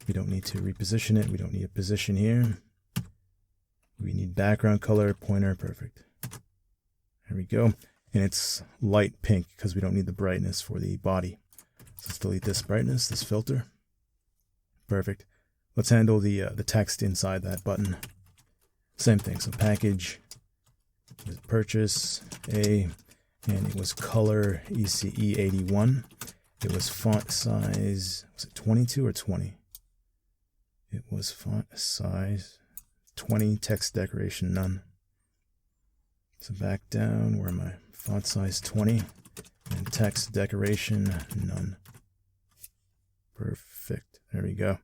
Speaker 1: We don't need to reposition it, we don't need a position here. We need background color, pointer, perfect. There we go. And it's light pink because we don't need the brightness for the body. So let's delete this brightness, this filter. Perfect. Let's handle the text inside that button. Same thing, so package, purchase, A, and it was color ECE81. It was font size, was it 22 or 20? It was font size 20, text decoration, none. So back down, where am I? Font size 20, and text decoration, none. Perfect, there we go.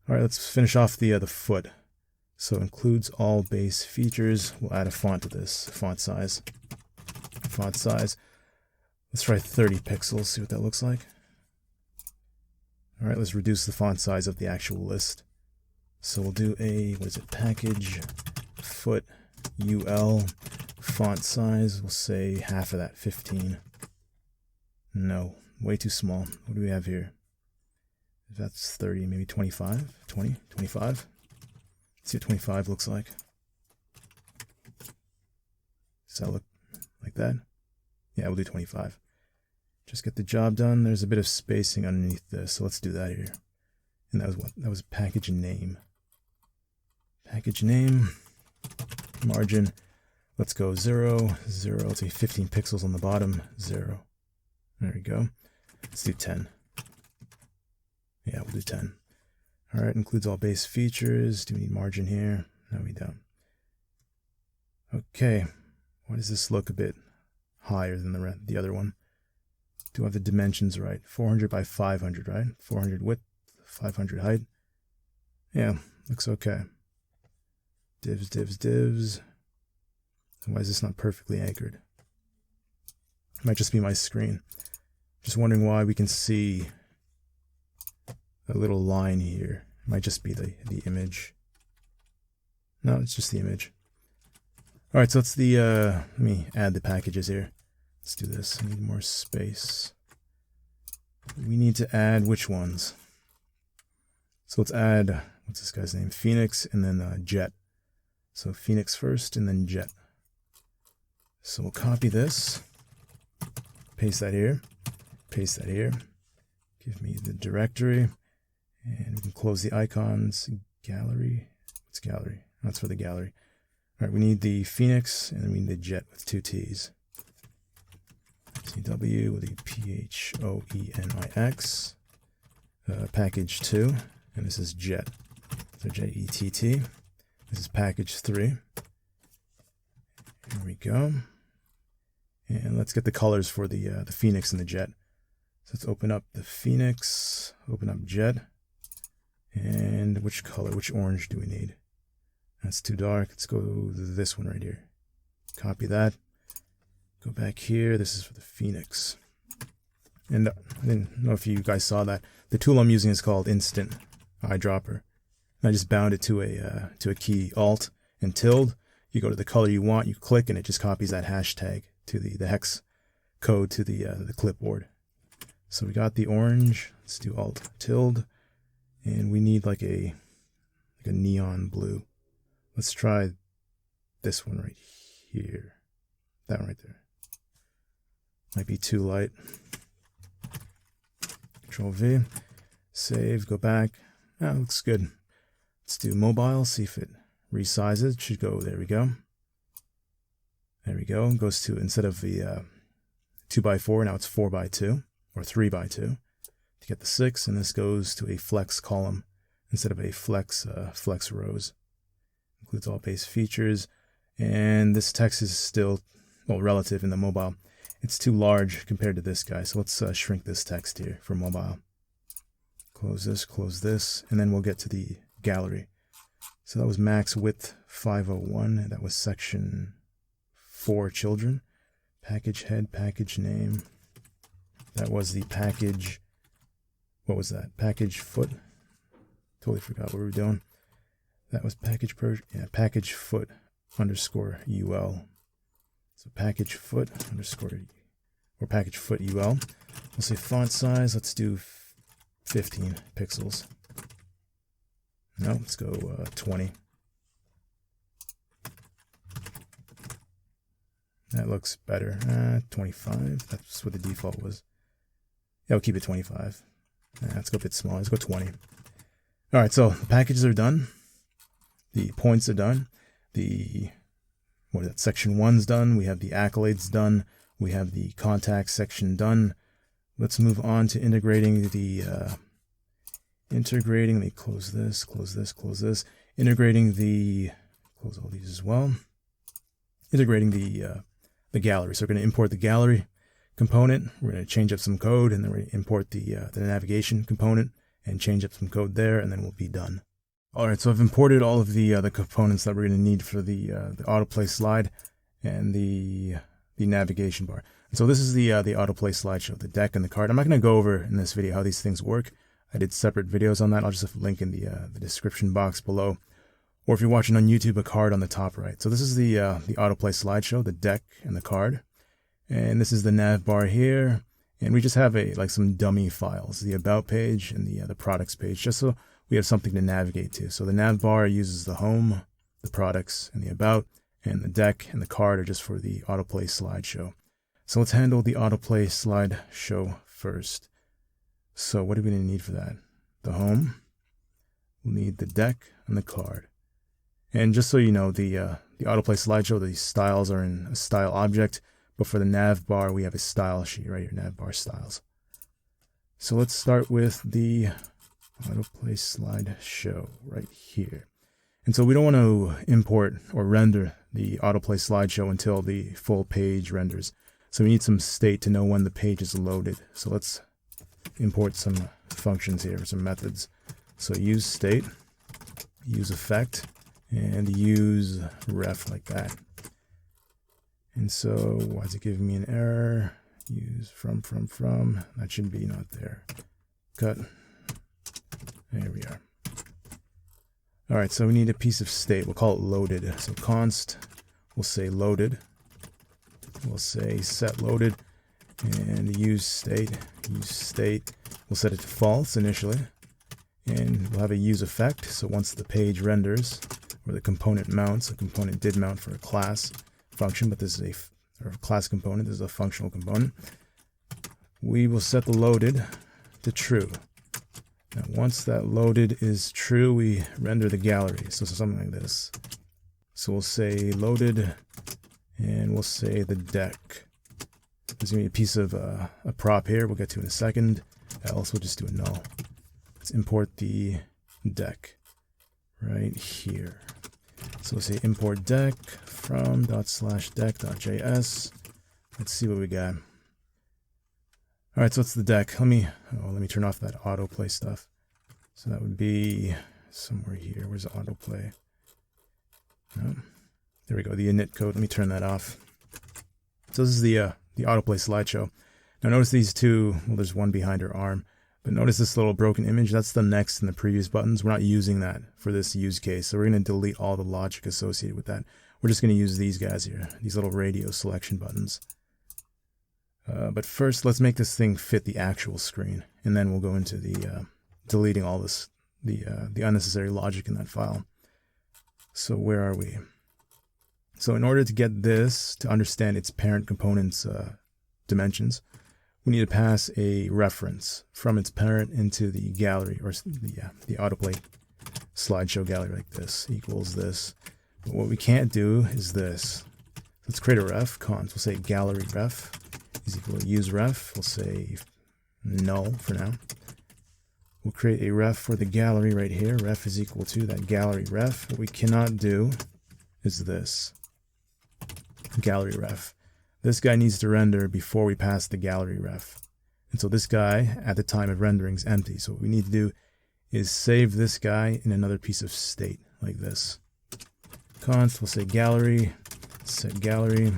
Speaker 1: All right, let's finish off the foot. So includes all base features. We'll add a font to this, font size. Font size. Let's try 30 pixels, see what that looks like. All right, let's reduce the font size of the actual list. So we'll do a, package, foot, UL, font size. We'll say half of that, 15. No, way too small. What do we have here? If that's 30, maybe 25, 20, 25. Let's see what 25 looks like. Does that look like that? Yeah, we'll do 25. Just get the job done. There's a bit of spacing underneath this, so let's do that here. And that was what? That was package name. Package name, margin. Let's go 0, 0. Let's say 15 pixels on the bottom, 0. There we go. Let's do 10. Yeah, we'll do 10. All right, includes all base features. Do we need margin here? No, we don't. Okay, why does this look a bit higher than the other one? Do I have the dimensions right? 400 by 500, right? 400 width, 500 height. Yeah, looks okay. Divs, divs, divs. Why is this not perfectly anchored? It might just be my screen. Just wondering why we can see a little line here. It might just be the image. No, it's just the image. All right, so let's let me add the packages here. Let's do this. I need more space. We need to add which ones? So let's add, what's this guy's name? Phoenix and then Jet. So Phoenix first and then Jet. So we'll copy this, paste that here, paste that here. Give me the directory. And we can close the icons. Gallery. What's gallery? That's for the gallery. All right, we need the Phoenix and then we need the Jet with 2 T's. CW with the PHOENIX. Package 2, and this is Jet. So JETT. This is package 3. Here we go. And let's get the colors for the Phoenix and the Jet. So let's open up the Phoenix, open up Jet. And which color, which orange do we need? That's too dark. Let's go this one right here. Copy that. Go back here. This is for the Phoenix. And I didn't know if you guys saw that. The tool I'm using is called Instant Eyedropper. And I just bound it to a key, Alt and tilde. You go to the color you want, you click, and it just copies that hashtag to the hex code to the clipboard. So we got the orange. Let's do Alt tilde. And we need like a neon blue. Let's try this one right here. That one right there. Might be too light. Control V. Save. Go back. That looks good. Let's do mobile. See if it resizes. It should go. There we go. There we go. It goes to, instead of the 2x4, now it's 4x2 or 3x2 to get the 6. And this goes to a flex column instead of a flex rows. Includes all base features. And this text is still, well, relative in the mobile. It's too large compared to this guy. So let's shrink this text here for mobile. Close this, and then we'll get to the gallery. So that was max width 501. That was section 4 children. Package head, package name. That was the package. What was that? Package foot. Totally forgot what we were doing. That was package package foot underscore UL. So package foot underscore or package foot UL. We'll say font size. Let's do 15 pixels. No, let's go 20. That looks better. 25. That's what the default was. Yeah, we'll keep it 25. Let's go a bit smaller. Let's go 20. All right, so the packages are done. The points are done. The section 1's done. We have the accolades done. We have the contacts section done. Let's move on to integrating the let me close this. Integrating the, close all these as well. Integrating the gallery. So we're going to import the gallery component. We're going to change up some code, and then we're going to import the navigation component and change up some code there, and then we'll be done. All right, so I've imported all of the components that we're going to need for the AutoPlay slide and the navigation bar. And so this is the AutoPlay slideshow, the deck and the card. I'm not going to go over in this video how these things work. I did separate videos on that. I'll just have a link in the description box below. Or if you're watching on YouTube, a card on the top right. So this is the AutoPlay slideshow, the deck and the card. And this is the Navbar here. And we just have some dummy files, the about page and the products page, just so we have something to navigate to. So the Navbar uses the home, the products, and the about, and the deck and the card are just for the AutoPlay slideshow. So let's handle the AutoPlay slideshow first. So what are we going to need for that? The home, we'll need the deck and the card. And just so you know, the AutoPlay slideshow, the styles are in a style object, but for the Navbar, we have a style sheet right here, Navbar styles. So let's start with the AutoPlay slideshow right here. And so we don't want to import or render the AutoPlay slideshow until the full page renders. So we need some state to know when the page is loaded. So let's import some functions here, some methods. So use state, use effect, and use ref like that. And so why is it giving me an error? Use from. That should be not there. Cut. There we are. All right, so we need a piece of state. We'll call it loaded. So const, we'll say loaded. We'll say set loaded and use state. We'll set it to false initially. And we'll have a use effect. So once the page renders, or the component mounts, a component did mount for a class function, but this is a class component, this is a functional component. We will set the loaded to true. Now once that loaded is true, we render the gallery. So something like this. So we'll say loaded, and we'll say the deck. There's going to be a piece of a prop here we'll get to in a second, else we'll just do a null. Let's import the deck right here. So we'll say import deck from ./deck.js. Let's see what we got. All right, so it's the deck. Let me turn off that autoplay stuff. So that would be somewhere here. Where's the autoplay? No. There we go, the init code. Let me turn that off. So this is the autoplay slideshow. Now notice these two, well, there's one behind her arm, but notice this little broken image. That's the next and the previous buttons. We're not using that for this use case, so we're going to delete all the logic associated with that. We're just going to use these guys here, these little radio selection buttons. But first, let's make this thing fit the actual screen, and then we'll go into the deleting all this, the unnecessary logic in that file. So where are we? So in order to get this to understand its parent component's dimensions, we need to pass a reference from its parent into the gallery, or the AutoPlay slideshow gallery, like this equals this. But what we can't do is this. Let's create a ref. Cons, we'll say gallery ref is equal to use ref. We'll say null for now. We'll create a ref for the gallery right here. Ref is equal to that gallery ref. What we cannot do is this. Gallery ref. This guy needs to render before we pass the gallery ref. And so this guy at the time of rendering is empty. So what we need to do is save this guy in another piece of state like this. Const, we'll say gallery, set gallery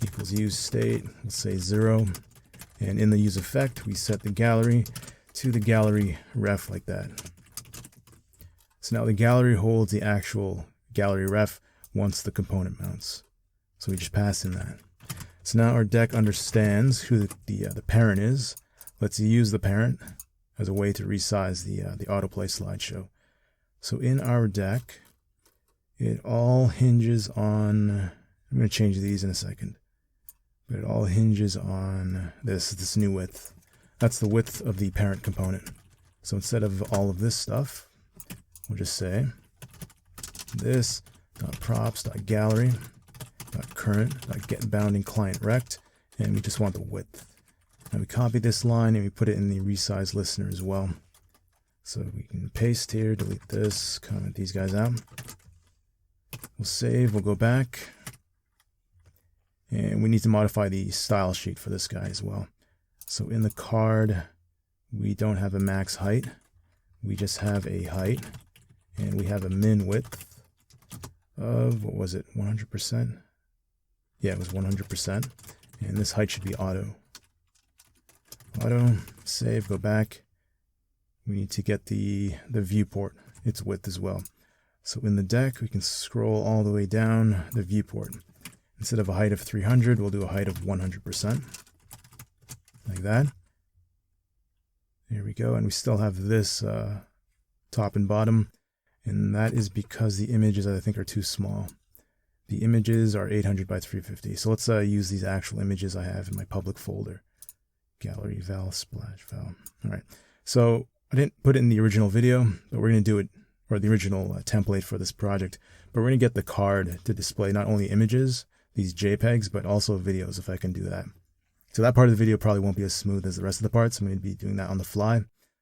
Speaker 1: equals use state. We'll say 0. And in the use effect, we set the gallery to the gallery ref like that. So now the gallery holds the actual gallery ref once the component mounts. So we just pass in that. So now our deck understands who the parent is. Let's use the parent as a way to resize the AutoPlay slideshow. So in our deck, it all hinges on, I'm going to change these in a second, but it all hinges on this new width. That's the width of the parent component. So instead of all of this stuff, we'll just say this .props.gallery .current.getBounding client rect, and we just want the width. Now we copy this line and we put it in the resize listener as well. So we can paste here, delete this, comment these guys out. We'll save, we'll go back, and we need to modify the style sheet for this guy as well. So in the card, we don't have a max height, we just have a height, and we have a min width of, what was it, 100%? Yeah, it was 100%. And this height should be auto. Auto, save, go back. We need to get the viewport, its width as well. So in the deck, we can scroll all the way down the viewport. Instead of a height of 300, we'll do a height of 100%. Like that. There we go. And we still have this top and bottom. And that is because the images, I think, are too small. The images are 800 by 350. So let's use these actual images I have in my public folder. Gallery, val, splash, val. All right. So I didn't put it in the original video, but we're going to do it, or the original template for this project. But we're going to get the card to display not only images, these JPEGs, but also videos if I can do that. So that part of the video probably won't be as smooth as the rest of the parts. I'm going to be doing that on the fly.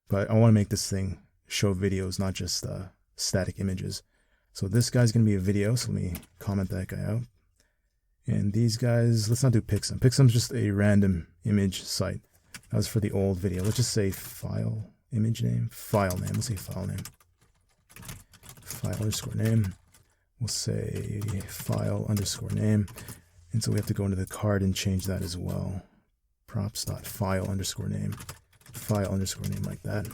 Speaker 1: But I want to make this thing show videos, not just static images. So this guy's going to be a video, so let me comment that guy out. And these guys, let's not do Pixum. Pixum's just a random image site. That was for the old video. Let's just say file, image name, file name. We'll say file name. File underscore name. We'll say file underscore name. And so we have to go into the card and change that as well. Props.file underscore name. File underscore name like that.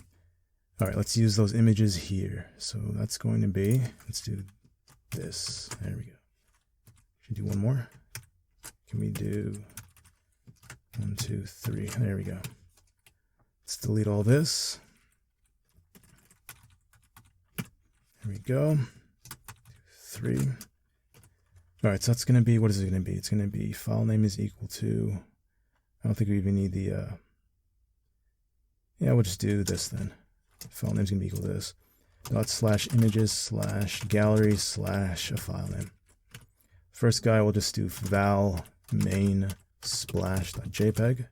Speaker 1: All right, let's use those images here. So that's going to be, let's do this. There we go. Should do one more. Can we do 1, 2, 3? There we go. Let's delete all this. There we go. 3. All right, so that's going to be, what is it going to be? It's going to be file name is equal to, I don't think we even need the, yeah, we'll just do this then. File name's going to be equal to this. ./images/gallery/ a file name. First guy, we'll just do val main splash.jpg.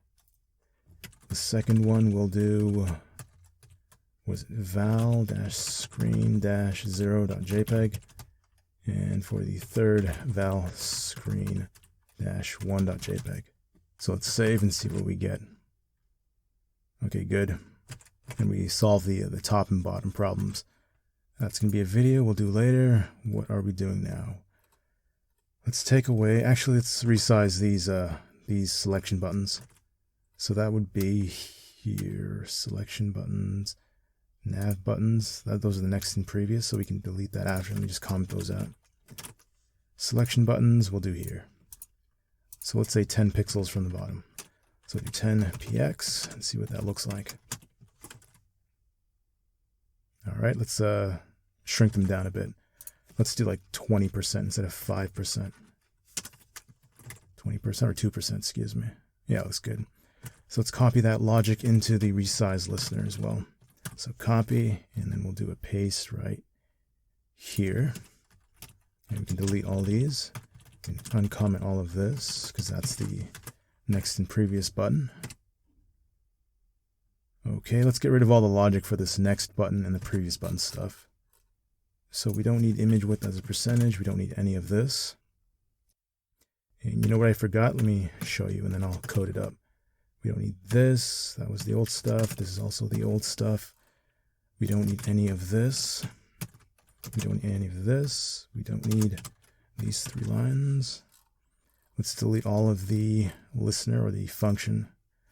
Speaker 1: The second one we'll do, was it val-screen-0.jpg. And for the third, val screen-1.jpg. So let's save and see what we get. Okay, good. And we solve the top and bottom problems. That's going to be a video we'll do later. What are we doing now? Let's take away, actually let's resize these selection buttons. So that would be here, selection buttons, nav buttons. Those are the next and previous, so we can delete that after. Let me just comment those out. Selection buttons we'll do here. So let's say 10 pixels from the bottom. So do 10 px and see what that looks like. All right, let's shrink them down a bit. Let's do like 20% instead of 5%. 20% or 2%, excuse me. Yeah, looks good. So let's copy that logic into the resize listener as well. So copy, and then we'll do a paste right here. And we can delete all these. We can uncomment all of this, because that's the next and previous button. Okay, let's get rid of all the logic for this next button and the previous button stuff. So we don't need image width as a percentage. We don't need any of this. And you know what I forgot? Let me show you, and then I'll code it up. We don't need this. That was the old stuff. This is also the old stuff. We don't need any of this. We don't need any of this. We don't need these 3 lines. Let's delete all of the listener or the function,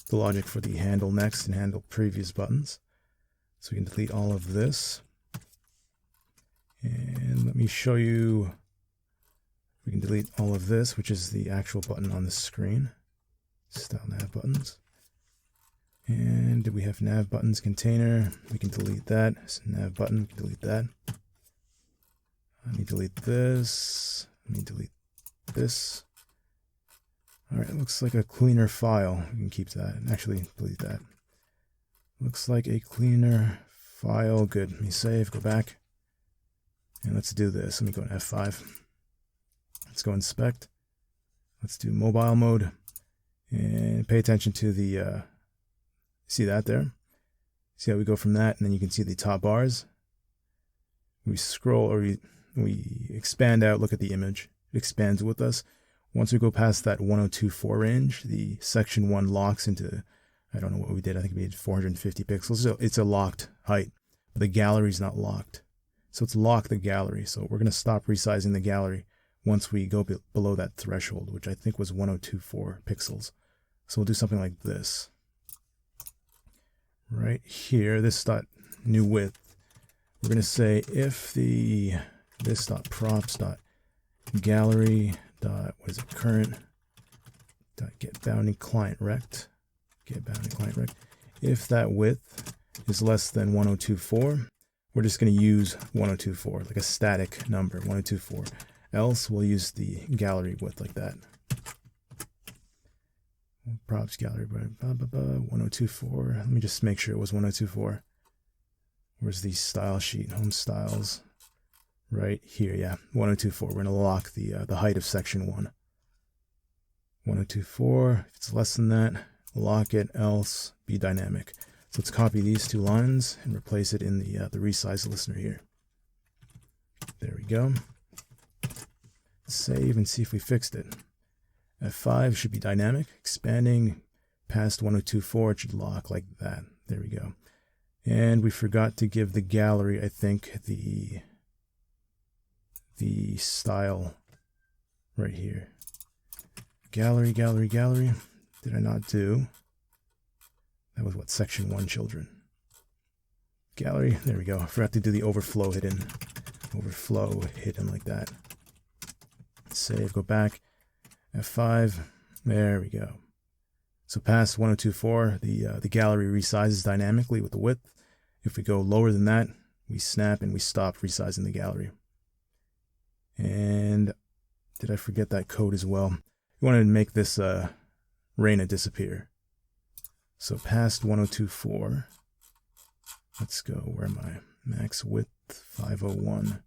Speaker 1: the logic for the handle next and handle previous buttons. So we can delete all of this. And let me show you, we can delete all of this, which is the actual button on the screen. Style nav buttons. And we have nav buttons container. We can delete that. So nav button, we can delete that. Let me delete this. Let me delete this. All right, looks like a cleaner file. We can keep that. Actually, delete that. Looks like a cleaner file. Good. Let me save, go back. And let's do this. Let me go to F5. Let's go inspect. Let's do mobile mode. And pay attention to the, see that there? See how we go from that, and then you can see the top bars. We scroll, or we expand out, look at the image. It expands with us. Once we go past that 1024 range, the section 1 locks into, I don't know what we did, I think we did 450 pixels. So it's a locked height, but the gallery is not locked. So it's locked the gallery. So we're going to stop resizing the gallery once we go below that threshold, which I think was 1024 pixels. So we'll do something like this. Right here, this dot new width, we're going to say if the this dot props dot gallery dot, what is it, current dot get bounding client rect, get bounding client rect, if that width is less than 1024, we're just going to use 1024, like a static number, 1024. Else we'll use the gallery width like that. Props gallery, 1024. Let me just make sure it was 1024. Where's the style sheet? Home styles. Right here, yeah, 1024. We're going to lock the height of section 1. 1024. If it's less than that, lock it. Else be dynamic. So let's copy these 2 lines and replace it in the resize listener here. There we go. Save and see if we fixed it. F5 should be dynamic. Expanding past 1024, it should lock like that. There we go. And we forgot to give the gallery, I think, the style right here. Gallery, gallery, gallery. Did I not do? That was what, section 1 children. Gallery, there we go. I forgot to do the overflow hidden. Overflow hidden like that. Save, go back. F5, there we go. So past 1024, the gallery resizes dynamically with the width. If we go lower than that, we snap and we stop resizing the gallery. And did I forget that code as well? We wanted to make this Reina disappear. So past 1024, let's go, where am I? Max width 501,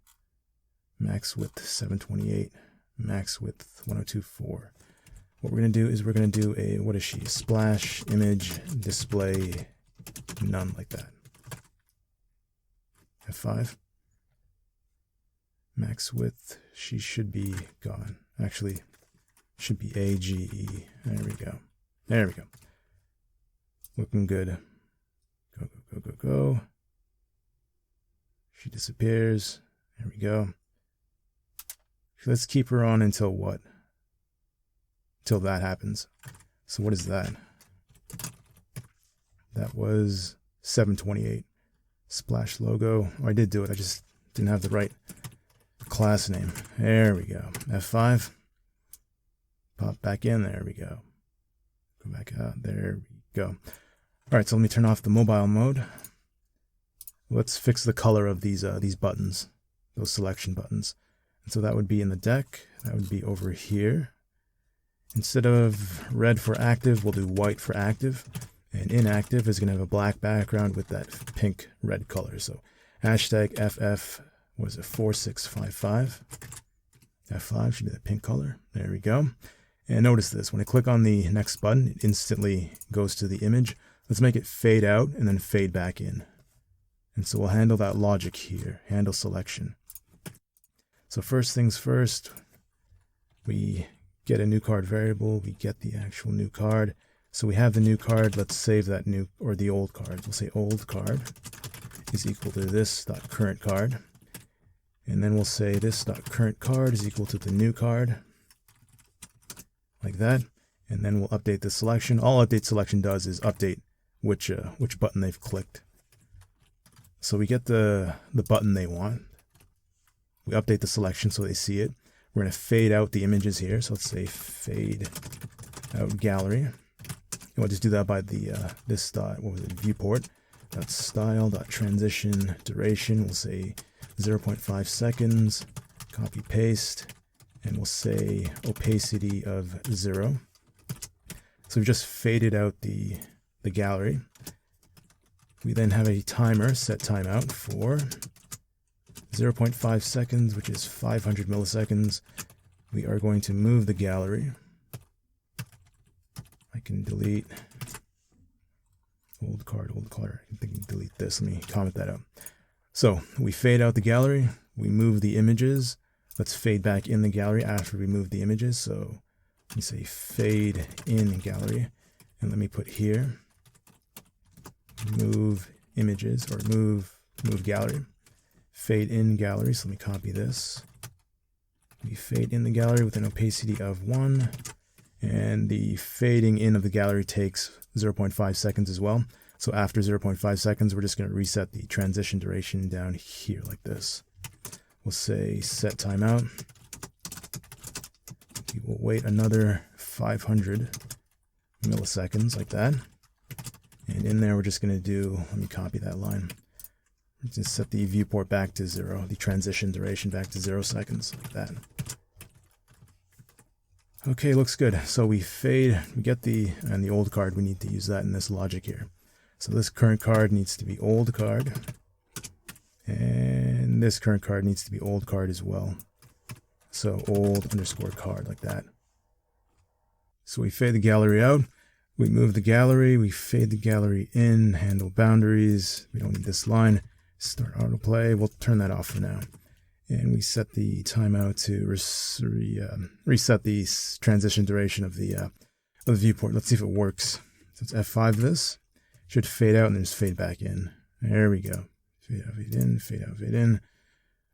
Speaker 1: max width 728, max width 1024. What we're going to do is we're going to do a, what is she? Splash image display none, like that. F5. Max width, she should be gone. Actually, should be AGE. There we go. There we go. Looking good. Go, go, go, go, go. She disappears. There we go. Let's keep her on until what? Until that happens. So what is that? That was 728. Splash logo. Oh, I did do it. I just didn't have the right class name. There we go. F5. Pop back in. There we go. Go back out. There we go. All right, so let me turn off the mobile mode. Let's fix the color of these buttons, those selection buttons. And so that would be in the deck. That would be over here. Instead of red for active, we'll do white for active. And inactive is going to have a black background with that pink red color. So hashtag FF, what is it, 4655. F5 should be the pink color. There we go. And notice this, when I click on the next button, it instantly goes to the image. Let's make it fade out and then fade back in. And so we'll handle that logic here, handle selection. So first things first, we get a new card variable, we get the actual new card. So we have the new card, let's save that new, or the old card. We'll say old card is equal to this.current card. And then we'll say this.current card is equal to the new card. Like that. And then we'll update the selection. All update selection does is update which button they've clicked. So we get the button they want. We update the selection so they see it. We're going to fade out the images here. So let's say fade out gallery. And we'll just do that by the this dot, what was it, viewport. Style.transition duration. We'll say 0.5 seconds. Copy paste. And we'll say opacity of 0. So we've just faded out the gallery. We then have a timer, set timeout for 0.5 seconds, which is 500 milliseconds. We are going to move the gallery. I can delete old card. I can delete this. Let me comment that out. So we fade out the gallery. We move the images. Let's fade back in the gallery after we move the images. So let me say fade in gallery. And let me put here move images, or move gallery. Fade in gallery. So let me copy this. We fade in the gallery with an opacity of 1. And the fading in of the gallery takes 0.5 seconds as well. So after 0.5 seconds, we're just going to reset the transition duration down here like this. We'll say set timeout. We will wait another 500 milliseconds like that. And in there, we're just going to do, let me copy that line. Just set the viewport back to 0, the transition duration back to 0 seconds, like that. Okay, looks good. So we fade, we get the old card, we need to use that in this logic here. So this current card needs to be old card. And this current card needs to be old card as well. So old underscore card, like that. So we fade the gallery out. We move the gallery, we fade the gallery in, handle boundaries. We don't need this line. Start autoplay. We'll turn that off for now. And we set the timeout to reset the transition duration of the viewport. Let's see if it works. So it's F5 this. Should fade out and then just fade back in. There we go. Fade out, fade in, fade out, fade in.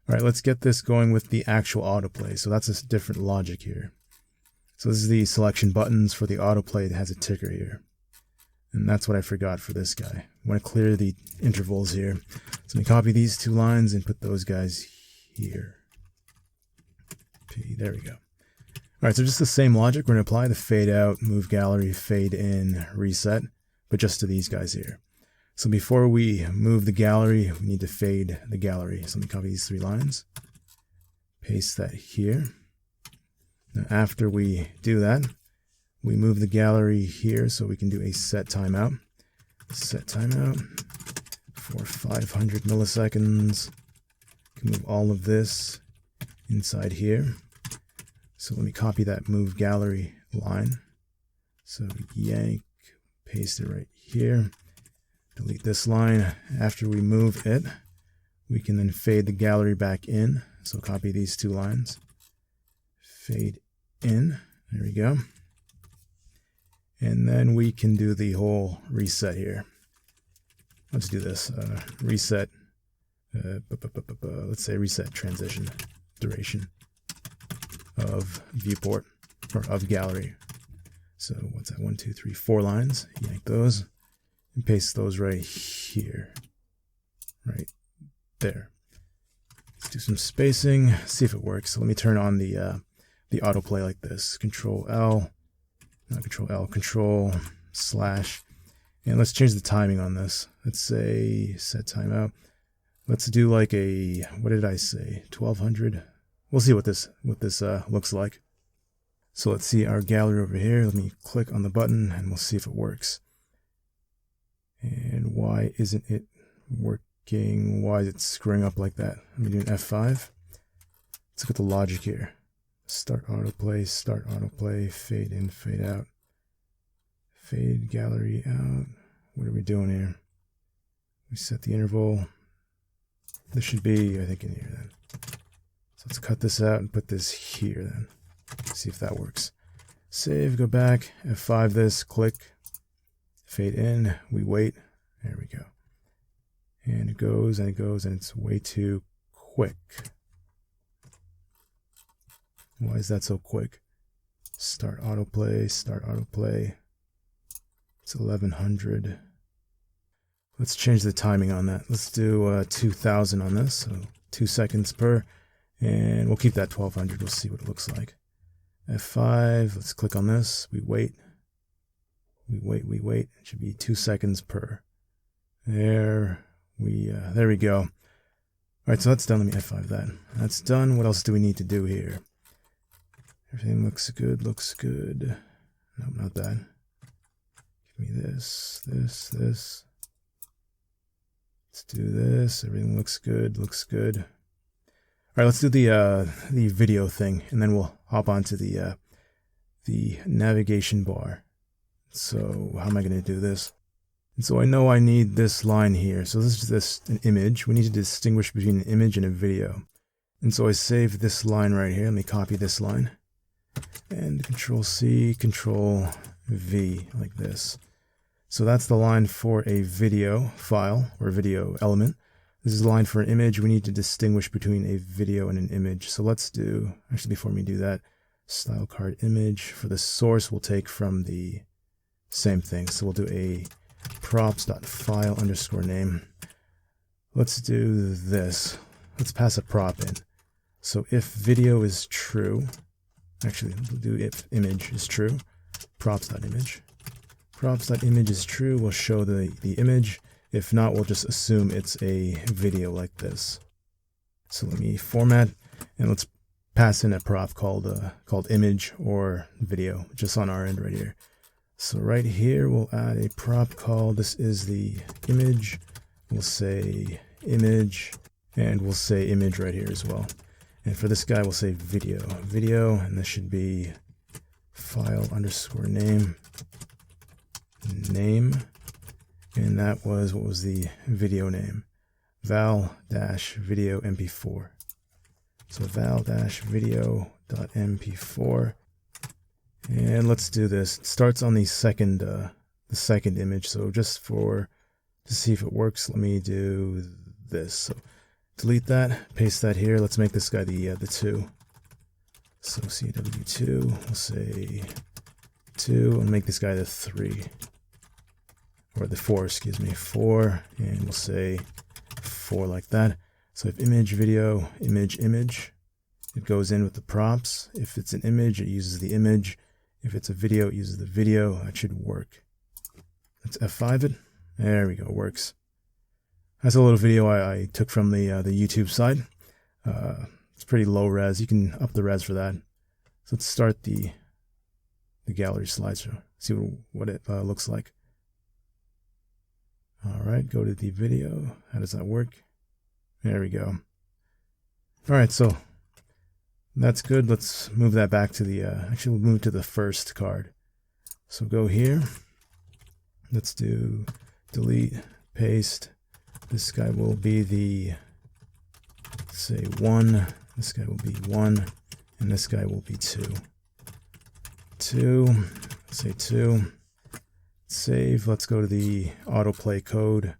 Speaker 1: All right, let's get this going with the actual autoplay. So that's a different logic here. So this is the selection buttons for the autoplay that has a ticker here. And that's what I forgot for this guy. I want to clear the intervals here. So let me copy these two lines and put those guys here. There we go. All right, so just the same logic. We're going to apply the fade out, move gallery, fade in, reset, but just to these guys here. So before we move the gallery, we need to fade the gallery. So let me copy these 3 lines, paste that here. Now after we do that, we move the gallery here so we can do a set timeout. Set timeout for 500 milliseconds. Can move all of this inside here. So let me copy that move gallery line. So yank, paste it right here. Delete this line. After we move it, we can then fade the gallery back in. So copy these 2 lines. Fade in. There we go. And then we can do the whole reset here. Let's do this. Reset. Let's say reset transition duration of viewport, or of gallery. So what's that? 1, 2, 3, 4 lines. Yank those and paste those right here. Right there. Let's do some spacing. See if it works. So let me turn on the autoplay like this. Control L. Not Control L, Control / and let's change the timing on this. Let's say set timeout. Let's do like a, what did I say? 1200. We'll see what this looks like. So let's see our gallery over here. Let me click on the button and we'll see if it works. And why isn't it working? Why is it screwing up like that? Let me do an F5. Let's look at the logic here. Start autoplay, fade in, fade out. Fade gallery out. What are we doing here? We set the interval. This should be, I think, in here then. So let's cut this out and put this here then. See if that works. Save, go back, F5 this, click, fade in, we wait. There we go. And it goes and it goes and it's way too quick. Why is that so quick? Start autoplay. It's 1100. Let's change the timing on that. Let's do 2000 on this, so 2 seconds per. And we'll keep that 1200. We'll see what it looks like. F5, let's click on this. We wait. It should be 2 seconds per. There we go. All right, so that's done. Let me F5 that. That's done. What else do we need to do here? Everything looks good. No, not that. Give me this. Let's do this. Everything looks good. All right, let's do the video thing, and then we'll hop onto the navigation bar. So how am I going to do this? And so I know I need this line here. So this is just an image. We need to distinguish between an image and a video. And so I save this line right here. Let me copy this line. And Control-C, Control-V, like this. So that's the line for a video file, or a video element. This is the line for an image. We need to distinguish between a video and an image. So let's do, actually before we do that, style card image. For the source, we'll take from the same thing. So we'll do a props.file_name. Let's do this. Let's pass a prop in. So if video is true, actually we'll do if image is true, props.image. Props.image is true, we'll show the image. If not, we'll just assume it's a video like this. So let me format, and let's pass in a prop called image or video, just on our end right here. So right here, we'll add a prop called, this is the image. We'll say image, and we'll say image right here as well. And for this guy, we'll say video, and this should be file_name, and that was, what was the video name? val-video mp4. So val-video.mp4. And let's do this. It starts on the second image. So just to see if it works, let me do this. So delete that, paste that here. Let's make this guy the 2. So CW2, we'll say 2, and make this guy the 3. Or the 4, excuse me, 4, and we'll say 4 like that. So if image, video, image, it goes in with the props. If it's an image, it uses the image. If it's a video, it uses the video. That should work. Let's F5 it. There we go, it works. That's a little video I took from the YouTube side. It's pretty low res. You can up the res for that. So let's start the gallery slideshow. See what it looks like. All right, go to the video. How does that work? There we go. All right, so that's good. Let's move that back to the, actually we'll move to the first card. So go here. Let's do delete, paste. This guy will be the, say 1. This guy will be 1. And this guy will be 2. 2, say 2. Save. Let's go to the AutoPlay code.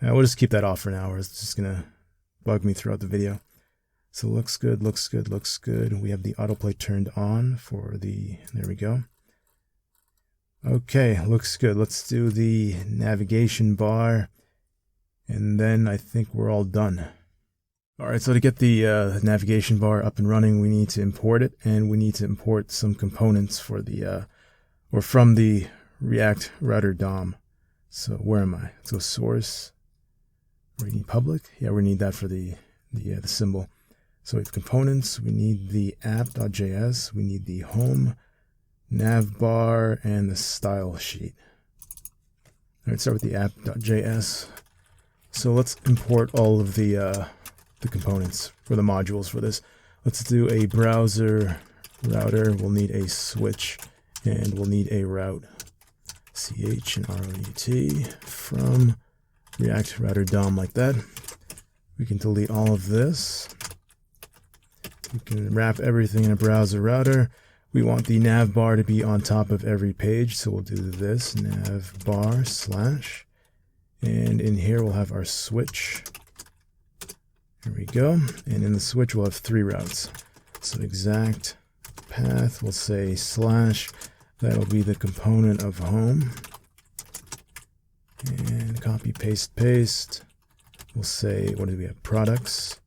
Speaker 1: We'll just keep that off for now, or it's just going to bug me throughout the video. So looks good. We have the AutoPlay turned on for the, there we go. Okay, looks good. Let's do the navigation bar, and then I think we're all done. All right, so to get the navigation bar up and running, we need to import it, and we need to import some components for the, or from the React router DOM. So where am I? Let's go source. We need public. Yeah, we need that for the symbol. So we have components, we need the app.js, we need the home, navbar, and the style sheet. All right, start with the app.js. So let's import all of the components for the modules for this. Let's do a browser router. We'll need a switch, and we'll need a route. CH and ROUT from React router DOM like that. We can delete all of this. We can wrap everything in a browser router. We want the navbar to be on top of every page, so we'll do this, navbar slash, and in here we'll have our switch. Here we go, and in the switch we'll have 3 routes. So exact path, we'll say slash, that'll be the component of home, and copy, paste, paste. We'll say, what do we have, products,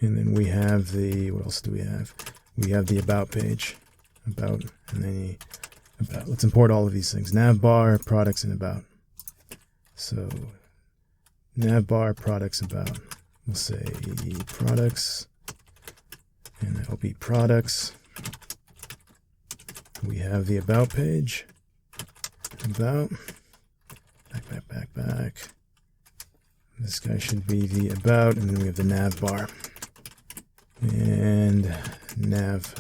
Speaker 1: and then we have the, what else do we have? We have the about page, about, and then about. Let's import all of these things, navbar, products, and about. So navbar, products, about. We'll say products, and that'll be products. We have the about page, about, back. This guy should be the about, and then we have the navbar. And nav,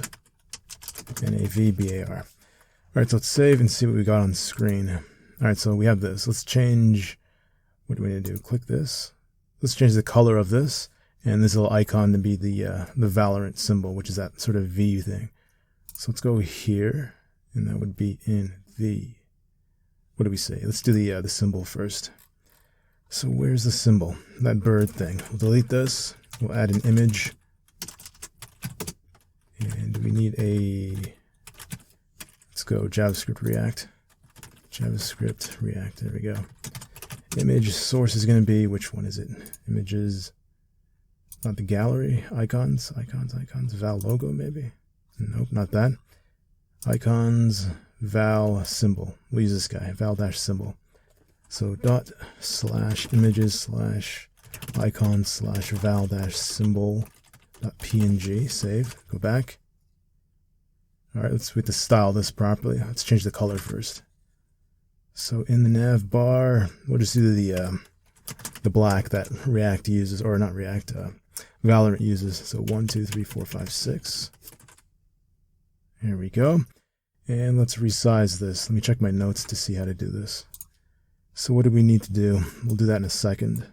Speaker 1: N-A-V-B-A-R. All right, so let's save and see what we got on screen. All right, so we have this. Let's change, what do we need to do? Click this. Let's change the color of this, and this little icon to be the Valorant symbol, which is that sort of V thing. So let's go here, and that would be in the, what do we say? Let's do the symbol first. So where's the symbol? That bird thing. We'll delete this. We'll add an image. And we need a, let's go JavaScript React. JavaScript React, there we go. Image source is going to be, which one is it? Images, not the gallery, icons, val logo maybe? Nope, not that. Icons, val symbol. We'll use this guy, val dash symbol. So dot slash images slash icon slash val dash symbol dot png, save, go back. All right, we have to style this properly. Let's change the color first. So in the nav bar, we'll just do the black that React uses, or not React, Valorant uses. So 1, 2, 3, 4, 5, 6. There we go. And let's resize this. Let me check my notes to see how to do this. So what do we need to do? We'll do that in a second.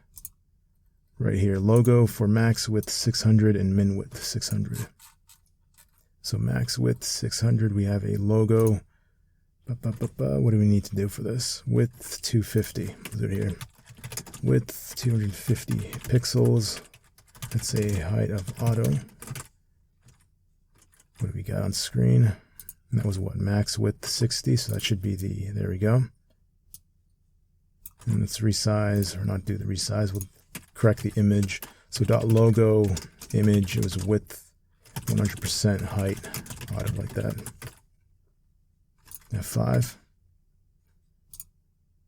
Speaker 1: Right here, logo for max width 600 and min width 600. So max width 600, we have a logo. What do we need to do for this? Width 250, put it here. Width 250 pixels. Let's say height of auto. What do we got on screen? And that was what, max width 60, so that should be the, there we go. And let's resize, or not do the resize, we'll correct the image. So dot logo image, it was width 100% height, auto like that. F5.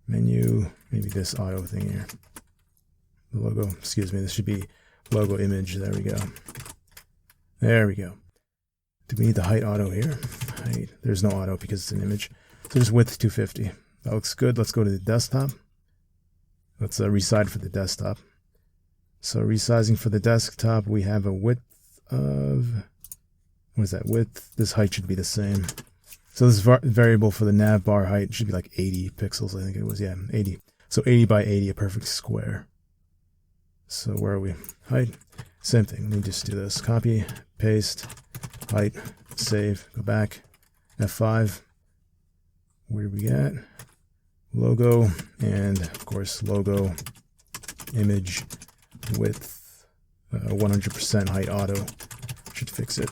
Speaker 1: Menu, maybe this auto thing here. The logo, excuse me, this should be logo image, there we go. There we go. Do we need the height auto here? Height, there's no auto because it's an image. So just width 250. That looks good. Let's go to the desktop. Let's resize for the desktop. So resizing for the desktop, we have a width of, what is that, width? This height should be the same. So this variable for the navbar height should be like 80 pixels, I think it was, yeah, 80. So 80 by 80, a perfect square. So where are we? Height, same thing. Let me just do this. Copy, paste, height, save, go back, F5. Where do we get? Logo, and of course logo image width 100% height auto should fix it.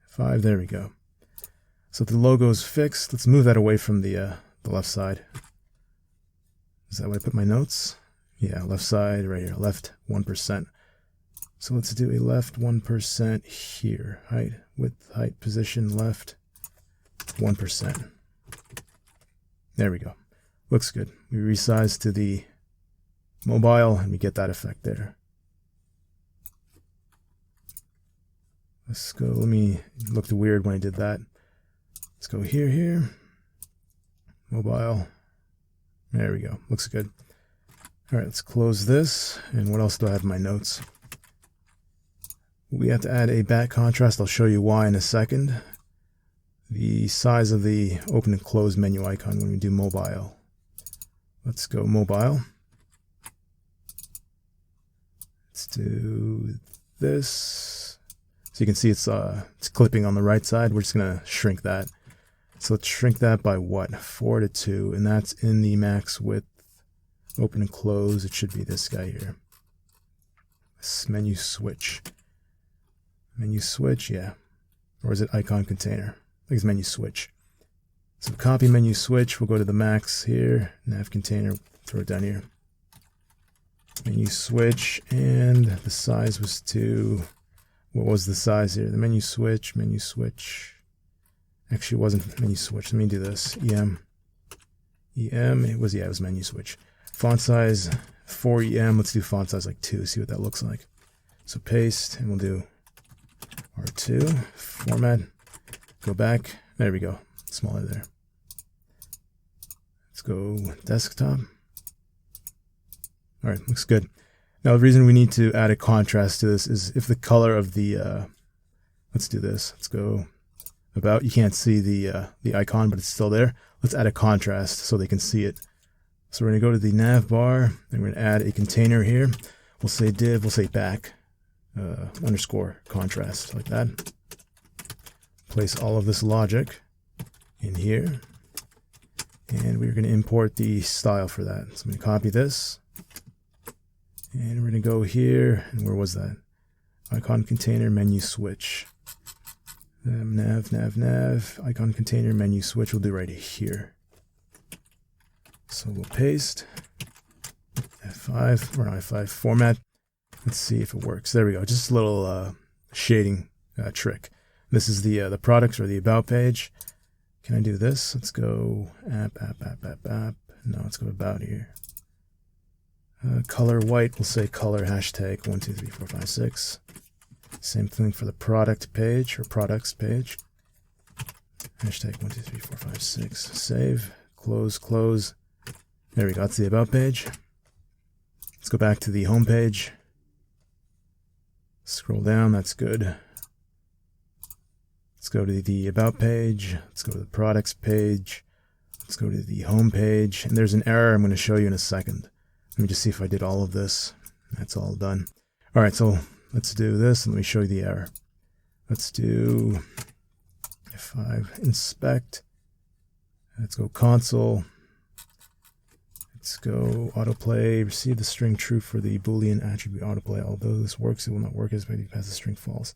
Speaker 1: 5, there we go. So the logo is fixed. Let's move that away from the left side. Is that where I put my notes? Yeah, left side right here, left 1%. So let's do a left 1% here. Height, width, height, position, left 1%. There we go. Looks good. We resize to the mobile, and we get that effect there. Let's go, let me, it looked weird when I did that. Let's go here, mobile. There we go, looks good. All right, let's close this. And what else do I have in my notes? We have to add a back contrast. I'll show you why in a second. The size of the open and close menu icon when we do mobile. Let's go mobile. Let's do this. So you can see it's clipping on the right side. We're just gonna shrink that. So let's shrink that by what? 4 to 2, and that's in the max width. Open and close, it should be this guy here. This menu switch. Menu switch, yeah. Or is it icon container? I think it's menu switch. So copy menu switch, we'll go to the max here, nav container, throw it down here. Menu switch, and the size was what was the size here? The menu switch. Actually, it wasn't menu switch. Let me do this. EM, it was menu switch. Font size 4 EM. Let's do font size like 2, see what that looks like. So paste, and we'll do R2, format, go back. There we go, smaller there. Let's go desktop. All right, looks good. Now the reason we need to add a contrast to this is if the color of the, let's do this. Let's go about. You can't see the icon, but it's still there. Let's add a contrast so they can see it. So we're going to go to the Navbar, and we're going to add a container here. We'll say div, we'll say back, underscore contrast, like that. Place all of this logic in here. And we're going to import the style for that. So I'm going to copy this. And we're going to go here, and where was that? Icon container, menu switch. Nav, icon container, menu switch, we'll do right here. So we'll paste, F5, or not F5, format. Let's see if it works. There we go, just a little shading trick. This is the products or the about page. Can I do this? Let's go app. No, let's go about here. Color white, we'll say color hashtag 1, 2, 3, 4, 5, 6. Same thing for the product page or products page. Hashtag 1, 2, 3, 4, 5, 6. Save, close. There we go, that's the about page. Let's go back to the home page. Scroll down, that's good. Let's go to the about page. Let's go to the products page. Let's go to the home page. And there's an error I'm going to show you in a second. Let me just see if I did all of this. That's all done. All right, so let's do this and let me show you the error. Let's do F5, inspect. Let's go console. Let's go autoplay, receive the string true for the Boolean attribute autoplay. Although this works, it will not work as if it has the string false.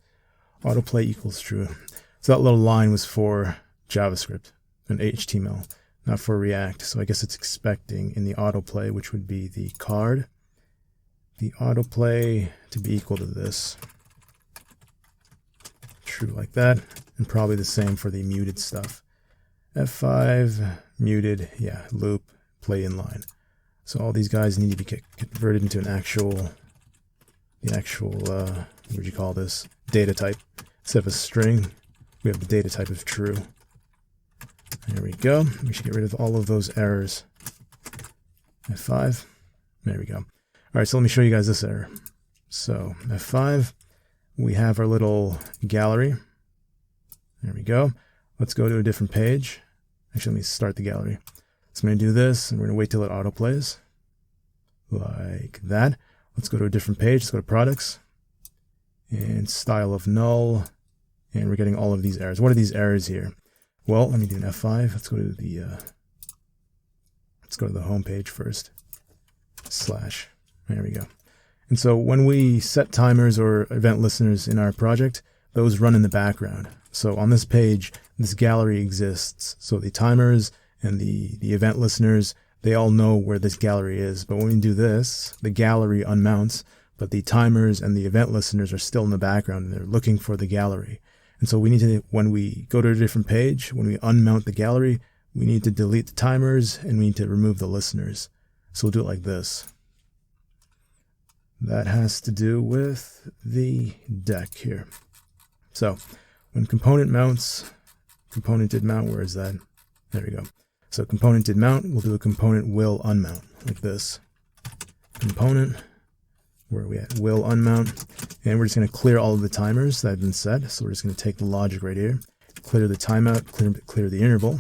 Speaker 1: Autoplay equals true. So that little line was for JavaScript and HTML, not for React. So I guess it's expecting in the autoplay, which would be the card, the autoplay to be equal to this. True like that. And probably the same for the muted stuff. F5, muted, yeah, loop, play inline. So all these guys need to be converted into an actual, what would you call this? Data type. Instead of a string, we have the data type of true. There we go. We should get rid of all of those errors. F5. There we go. All right, so let me show you guys this error. So F5, we have our little gallery. There we go. Let's go to a different page. Actually, let me start the gallery. So I'm going to do this, and we're going to wait till it autoplays. Like that. Let's go to a different page. Let's go to products. And style of null. And we're getting all of these errors. What are these errors here? Well, let me do an F5. Let's go to the home page first. / There we go. And so when we set timers or event listeners in our project, those run in the background. So on this page, this gallery exists. So the timers and the event listeners, they all know where this gallery is. But when we do this, the gallery unmounts, but the timers and the event listeners are still in the background and they're looking for the gallery. And so we need to, when we go to a different page, when we unmount the gallery, we need to delete the timers and we need to remove the listeners. So we'll do it like this. That has to do with the deck here. So when component mounts, component did mount, where is that? There we go. So component did mount, we'll do a component will unmount, like this. Component, where are we at? Will unmount. And we're just going to clear all of the timers that have been set. So we're just going to take the logic right here, clear the timeout, clear the interval,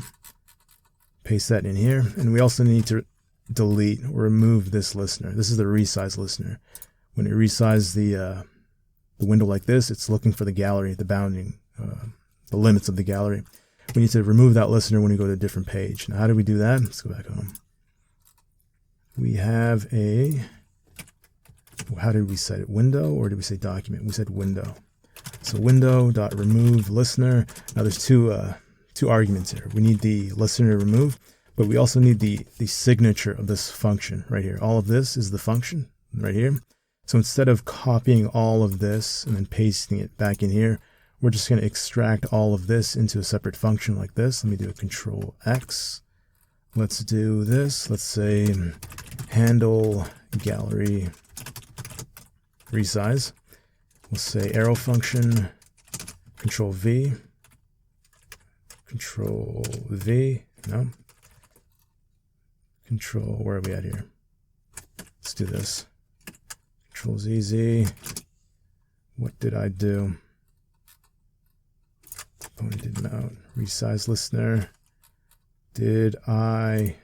Speaker 1: paste that in here. And we also need to delete or remove this listener. This is the resize listener. When it resizes the window like this, it's looking for the gallery, the bounding, the limits of the gallery. We need to remove that listener when we go to a different page. Now, how do we do that? Let's go back home. We have a, how did we set it? Window, or did we say document? We said window. So window.remove listener. Now there's two arguments here. We need the listener to remove, but we also need the signature of this function right here. All of this is the function right here. So instead of copying all of this and then pasting it back in here, we're just going to extract all of this into a separate function like this. Let me do a Control X. Let's do this. Let's say handle gallery resize. We'll say arrow function, Control V, Control V, no. Control, where are we at here? Let's do this. Control Z, Z. What did I do? Component did mount, resize listener. Did I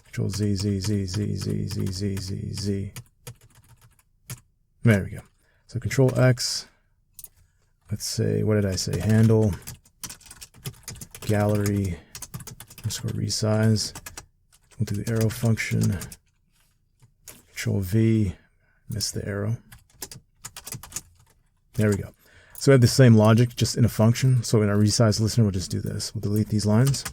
Speaker 1: Control Z, Z, Z, Z, Z, Z, Z, Z, Z. There we go. So Control X. Let's say, what did I say? Handle gallery underscore resize. We'll do the arrow function. Control V. Missed the arrow. There we go. So we have the same logic, just in a function. So in our resize listener, we'll just do this. We'll delete these lines,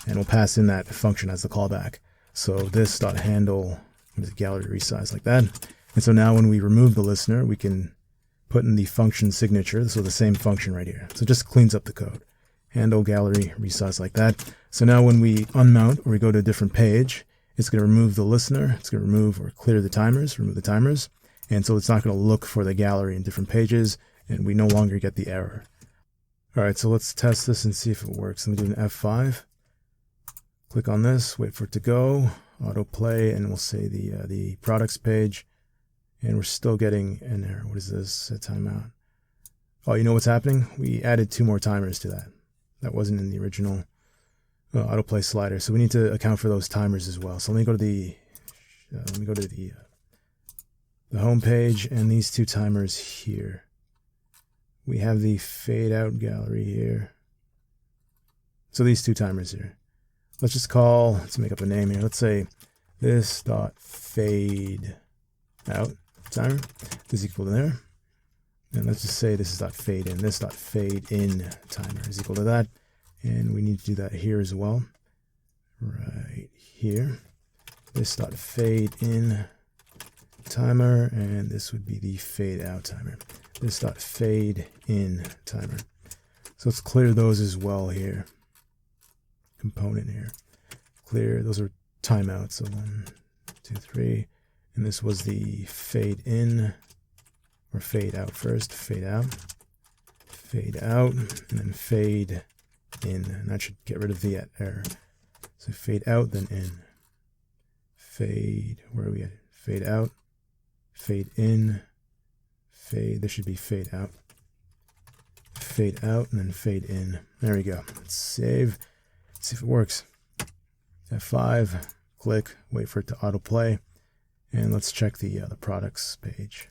Speaker 1: and we'll pass in that function as the callback. So this dot handle gallery resize like that. And so now when we remove the listener, we can put in the function signature. So the same function right here. So it just cleans up the code. Handle gallery resize like that. So now when we unmount or we go to a different page, it's going to remove the listener. It's going to remove or clear the timers, remove the timers. And so it's not going to look for the gallery in different pages, and we no longer get the error. All right, so let's test this and see if it works. I'm going to do an F5. Click on this, wait for it to go, AutoPlay, and we'll say the products page. And we're still getting an error. What is this? A timeout. Oh, you know what's happening? We added 2 more timers to that. That wasn't in the original AutoPlay slider. So we need to account for those timers as well. So let me go to the home page, and these 2 timers here. We have the fade out gallery here. So these 2 timers here. Let's make up a name here. Let's say this dot fade out timer is equal to there. And let's just say this is dot fade in. This dot fade in timer is equal to that. And we need to do that here as well. Right here. This dot fade in timer, and this would be the fade out timer. This dot fade in timer. So let's clear those as well here. Component here. Clear, those are timeouts. So 1, 2, 3. And this was the fade in or fade out first. Fade out, and then fade in. And that should get rid of the error. So fade out, then in. Fade, where are we at? Fade out, fade in, fade. There should be fade out, and then fade in. There we go. Let's save. Let's see if it works. F5, click, wait for it to autoplay, and let's check the products page.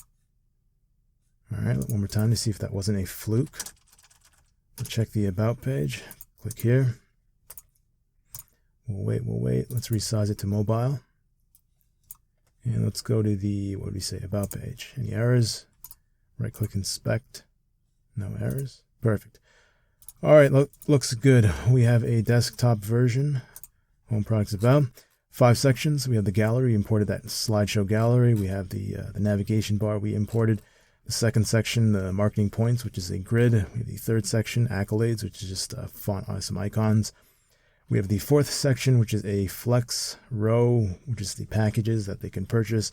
Speaker 1: All right, one more time to see if that wasn't a fluke. We'll check the about page. Click here. We'll wait. Let's resize it to mobile. And let's go to the, what do we say, about page. Any errors? Right click inspect. No errors. Perfect. All right, looks good. We have a desktop version. Home products about. 5 sections. We have the gallery. We imported that slideshow gallery. We have the navigation bar we imported. The second section, the marketing points, which is a grid. We have the third section, Accolades, which is just font on some icons. We have the fourth section, which is a flex row, which is the packages that they can purchase.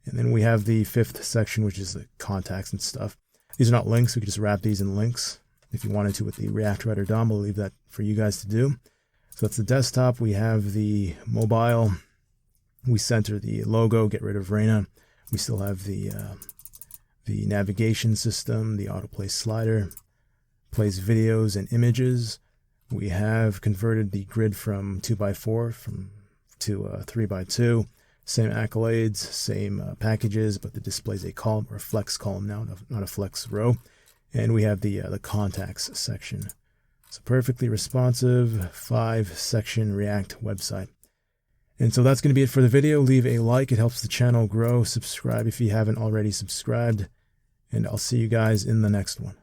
Speaker 1: And then we have the fifth section, which is the contacts and stuff. These are not links. We could just wrap these in links if you wanted to with the React Writer DOM. I'll leave that for you guys to do. So that's the desktop. We have the mobile. We center the logo, get rid of Reina. We still have the navigation system, the AutoPlay slider, plays videos and images. We have converted the grid from 2x4 to 3x2. Same accolades, same packages, but the displays a column or a flex column now, not a flex row. And we have the contacts section. So perfectly responsive 5-section React website. And so that's going to be it for the video. Leave a like. It helps the channel grow. Subscribe if you haven't already subscribed. And I'll see you guys in the next one.